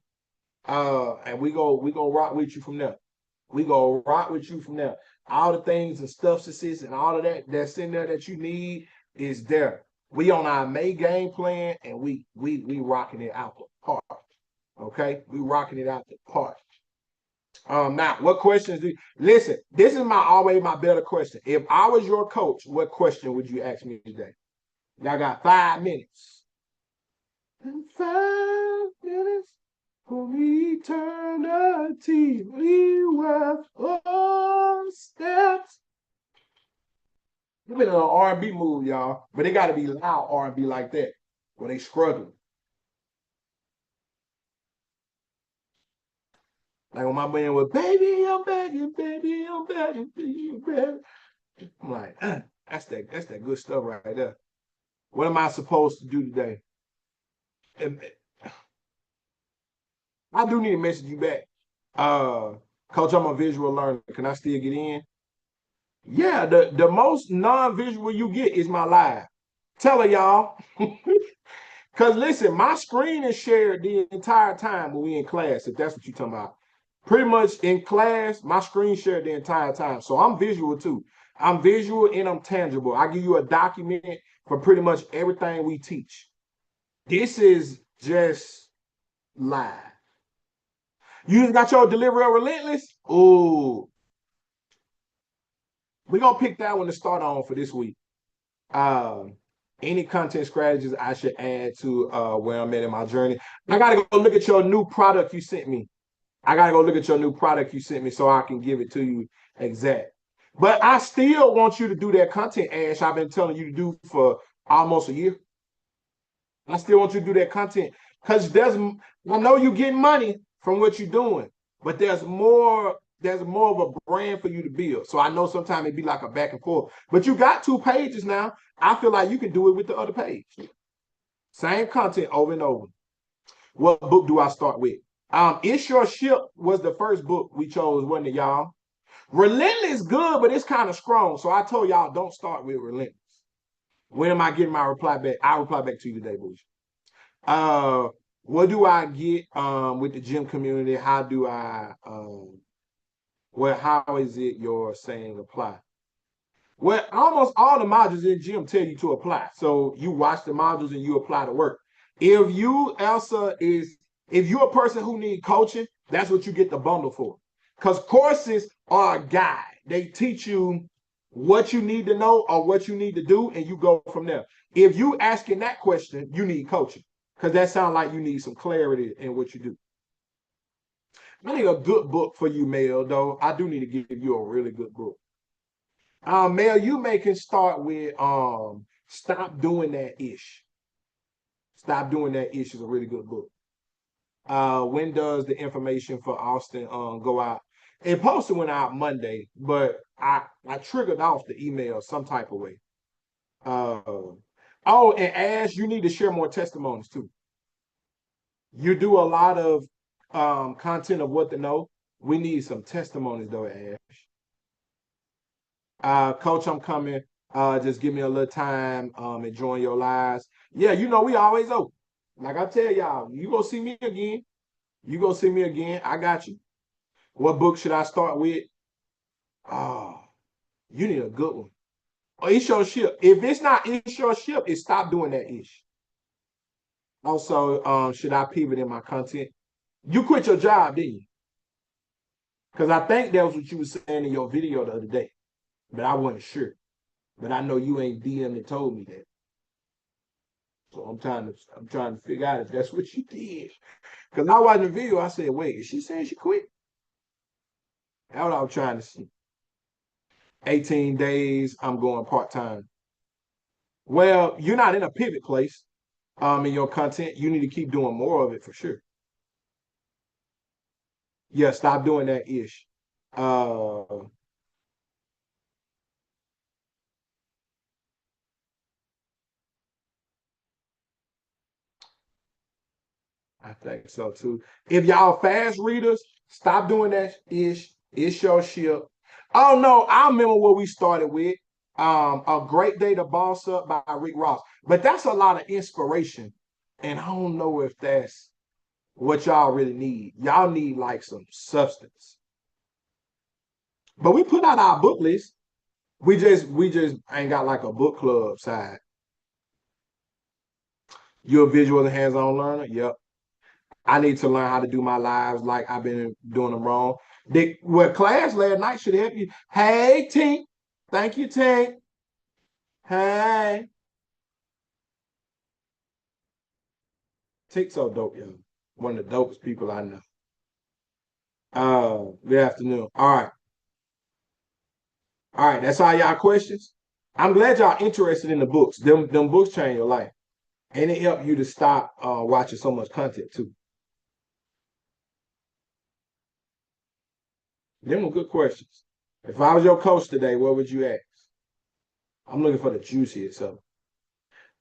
And we gonna rock with you from there. We gonna rock with you from there. All the things and stuff, and all of that's in there that you need is there. We on our May game plan and we rocking it out the park. Okay, we rocking it out the park. Now what questions do you, listen? This is always my better question. If I was your coach, what question would you ask me today? Y'all got 5 minutes. 5 minutes. For eternity, we were all steps. We've been in an R&B move, y'all, but it got to be loud R&B like that, where they struggling. Like when my man was, baby, I'm begging, baby, I'm begging, baby. I'm like, that's that good stuff right there. What am I supposed to do today? I do need to message you back. Coach, I'm a visual learner. Can I still get in? Yeah, the most non-visual you get is my live. Tell her, y'all. Because listen, my screen is shared the entire time when we in class, if that's what you're talking about. Pretty much in class, my screen shared the entire time. So I'm visual too. I'm visual and I'm tangible. I give you a document for pretty much everything we teach. This is just live. You got your delivery of Relentless? Ooh. We're going to pick that one to start on for this week. Any content strategies I should add to where I'm at in my journey. I got to go look at your new product you sent me. So I can give it to you exact. But I still want you to do that content, Ash, I've been telling you to do for almost a year. I still want you to do that content because I know you're getting money from what you're doing, but there's more of a brand for you to build. So I know sometimes it'd be like a back and forth, but you got 2 pages now. I feel like you can do it with the other page. Same content over and over. What book do I start with? It's Your Ship was the first book we chose, wasn't it, y'all? Relentless good, but it's kind of strong. So I told y'all don't start with Relentless. When am I getting my reply back? I'll reply back to you today, Bush. What do I get with the gym community? How do I how is it you're saying apply? Well, almost all the modules in gym tell you to apply. So you watch the modules and you apply to work. If you're a person who need coaching, that's what you get the bundle for. Because courses are a guide. They teach you what you need to know or what you need to do, and you go from there. If you asking that question, you need coaching. Because that sounds like you need some clarity in what you do. I need a good book for you, Mel, though. I do need to give you a really good book. Mel, you can start with Stop Doing That Ish. Stop Doing That Ish is a really good book. When does the information for Austin go out? It posted went out Monday, but I triggered off the email some type of way. Uh, oh, and Ash, you need to share more testimonies too. You do a lot of content of what to know. We need some testimonies though, Ash. Coach, I'm coming. Just give me a little time, enjoying your lives. Yeah, you know, we always open. Like I tell y'all, you go see me again. You go see me again. I got you. What book should I start with? Oh, you need a good one. Oh, it's your ship. If it's not it's your ship, it stop doing that ish. Also, should I pivot in my content? You quit your job, didn't you? Because I think that was what you were saying in your video the other day, but I wasn't sure. But I know you ain't DM and told me that. So I'm trying to figure out if that's what she did. Because I watched the video, I said, wait, is she saying she quit? That's what I was trying to see. 18 days, I'm going part-time. Well, you're not in a pivot place in your content. You need to keep doing more of it for sure. Yeah, stop doing that ish. Uh I think so too. If y'all fast readers, stop doing that ish. It's your ship. Oh no, I remember what we started with. A Great Day to Boss Up by Rick Ross. But that's a lot of inspiration. And I don't know if that's what y'all really need. Y'all need like some substance. But we put out our book list. We just ain't got like a book club side. You're a visual and hands-on learner? Yep. I need to learn how to do my lives like I've been doing them wrong. Well, class last night should help you. Hey, Tink. Thank you, Tink. Hey. Tink's so dope, yo. One of the dopest people I know. Good afternoon. All right. All right. That's all y'all questions. I'm glad y'all interested in the books. Them books change your life. And it help you to stop watching so much content too. Them were good questions. If I was your coach today, what would you ask? I'm looking for the juiciest of them.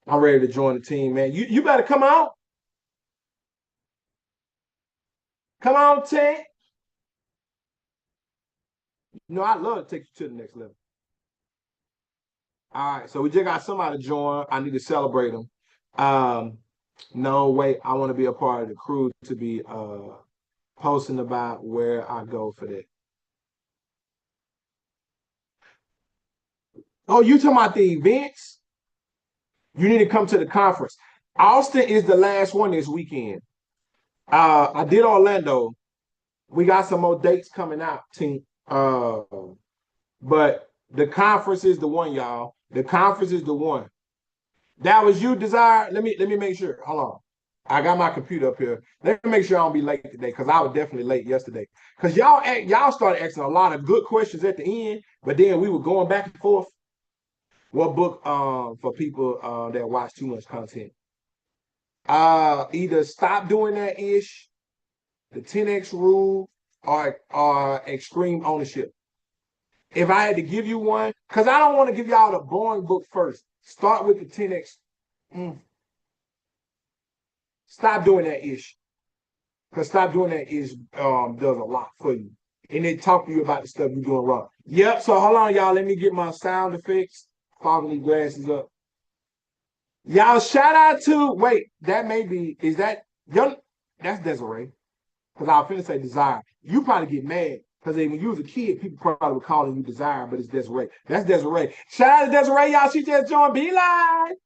I'm ready to join the team, man. You better come out. Come on, Tank. You know, I love to take you to the next level. All right, so we just got somebody to join. I need to celebrate them. Um, no, wait, I want to be a part of the crew to be posting about where I go for that. Oh, you talking about the events? You need to come to the conference. Austin is the last one this weekend. I did Orlando. We got some more dates coming out, team. But the conference is the one, y'all. The conference is the one. That was you, Desire. Let me make sure. Hold on. I got my computer up here. Let me make sure I don't be late today because I was definitely late yesterday. Because y'all started asking a lot of good questions at the end, but then we were going back and forth. What book for people that watch too much content? Either stop doing that ish, the 10x rule, or extreme ownership. If I had to give you one, because I don't want to give y'all the boring book first. Start with the 10x. Mm. Stop doing that ish. Because stop doing that ish does a lot for you. And they talk to you about the stuff you're doing wrong. Yep. So hold on, y'all. Let me get my sound effects. Fogging these glasses up. Y'all shout out to that may be is that young that's Desiree. Because I was finna say Desire. You probably get mad because when you was a kid, people probably were calling you Desire, but it's Desiree. That's Desiree. Shout out to Desiree, y'all. She just joined Be Live.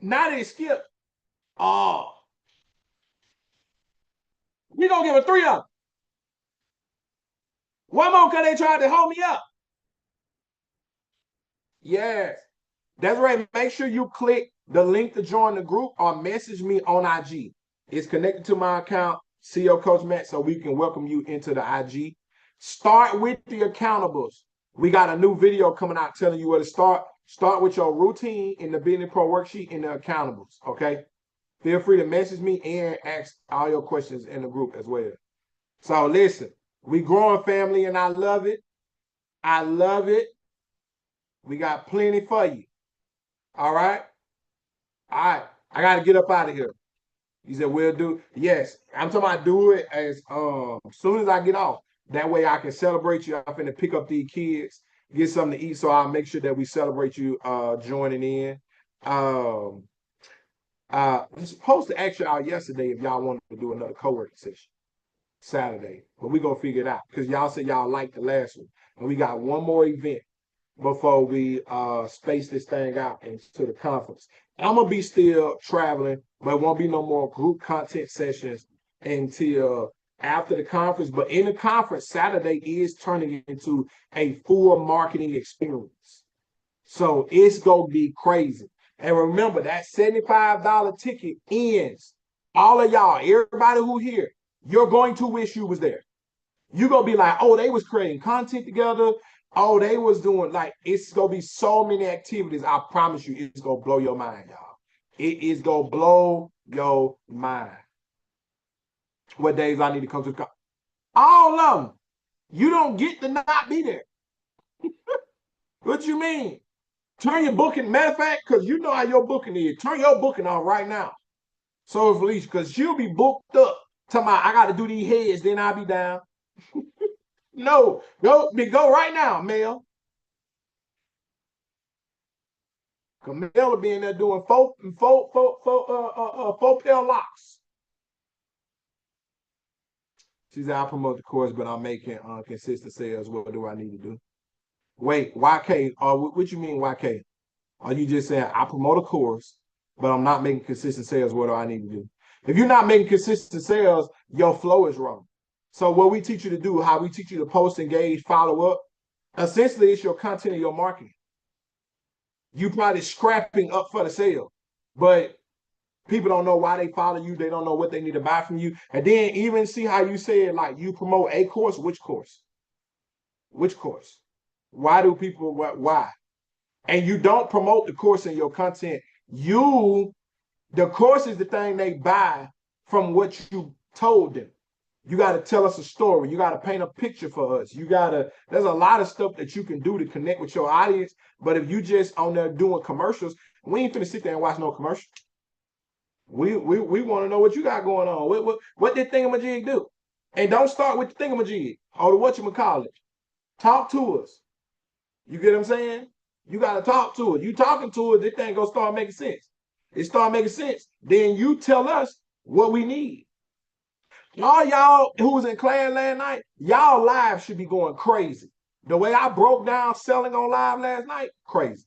Now they skip. Oh, we gonna give a three up. One more because they tried to hold me up. Yes. Desiree, make sure you click the link to join the group or message me on IG. It's connected to my account, CEO Coach Matt, so we can welcome you into the IG. Start with the accountables. We got a new video coming out telling you where to start. Start with your routine in the Business Pro worksheet in the accountables, okay? Feel free to message me and ask all your questions in the group as well. So listen, we growing, family, and I love it. I love it. We got plenty for you. All right. All right. I got to get up out of here. He said, we'll do. Yes. I'm talking about do it as soon as I get off. That way I can celebrate you. I'm finna pick up these kids, get something to eat. So I'll make sure that we celebrate you joining in. I was supposed to ask y'all yesterday if y'all wanted to do another co-working session Saturday, but we gonna figure it out because y'all said y'all liked the last one. And we got one more event before we space this thing out into the conference. I'm gonna be still traveling, but it won't be no more group content sessions until after the conference. But in the conference, Saturday is turning into a full marketing experience. So it's gonna be crazy. And remember that $75 ticket ends. All of y'all, everybody who here, you're going to wish you was there. You're gonna be like, oh, they was creating content together. Oh, they was doing like it's gonna be so many activities. I promise you, it's gonna blow your mind, y'all. It is gonna blow your mind. What days I need to come to the all of them. You don't get to not be there. What you mean? Turn your booking. Matter of fact, because you know how your booking is. Turn your booking on right now. So Felicia, because she'll be booked up. Talking about I got to do these heads, then I'll be down. No, go right now, Mel. Mel will be in there doing four pair locks. She said, I'll promote the course, but I'm making consistent sales. What do I need to do? Wait, YK, what you mean YK? Are you just saying I promote a course, but I'm not making consistent sales? What do I need to do? If you're not making consistent sales, your flow is wrong. So what we teach you to do, how we teach you to post, engage, follow up, essentially it's your content and your marketing. You probably scrapping up for the sale, but people don't know why they follow you. They don't know what they need to buy from you. And then even see how you said, like you promote a course, which course? Which course? Why do people, why? And you don't promote the course in your content. The course is the thing they buy from what you told them. You got to tell us a story. You got to paint a picture for us. There's a lot of stuff that you can do to connect with your audience. But if you just on there doing commercials, we ain't finna sit there and watch no commercial. We want to know what you got going on. What did Thingamajig do? And don't start with the Thingamajig or the whatchamacallit. Talk to us. You get what I'm saying? You got to talk to it. You talking to it, this thing gonna start making sense. It start making sense. Then you tell us what we need. All y'all who was in class last night, y'all live should be going crazy. The way I broke down selling on live last night, crazy.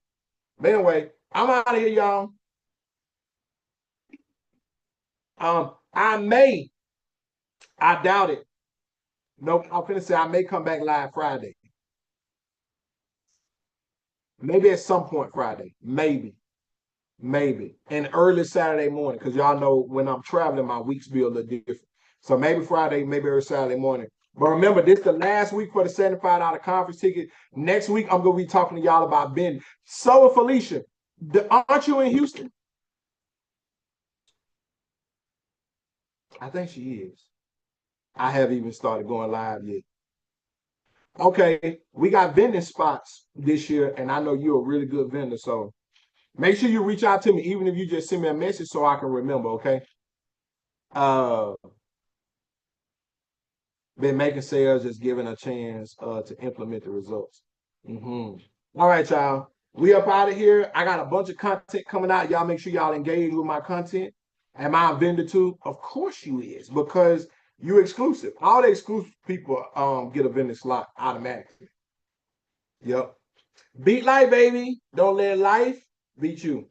But anyway, I'm out of here, y'all. I doubt it. Nope, I'm finna say I may come back live Friday. Maybe at some point Friday. Maybe. And early Saturday morning, because y'all know when I'm traveling, my weeks be a little different. So maybe Friday, maybe early Saturday morning. But remember, this is the last week for the $75 conference ticket. Next week, I'm going to be talking to y'all about Ben. So, Felicia, aren't you in Houston? I think she is. I haven't even started going live yet. Okay, we got vending spots this year, and I know you're a really good vendor. So make sure you reach out to me, even if you just send me a message so I can remember, okay? Been making sales, just giving a chance to implement the results. All right, y'all. We up out of here. I got a bunch of content coming out. Y'all make sure y'all engage with my content. Am I a vendor too? Of course you is, because you're exclusive. All the exclusive people get a vendor slot automatically. Yep. Beat life, baby. Don't let life beat you.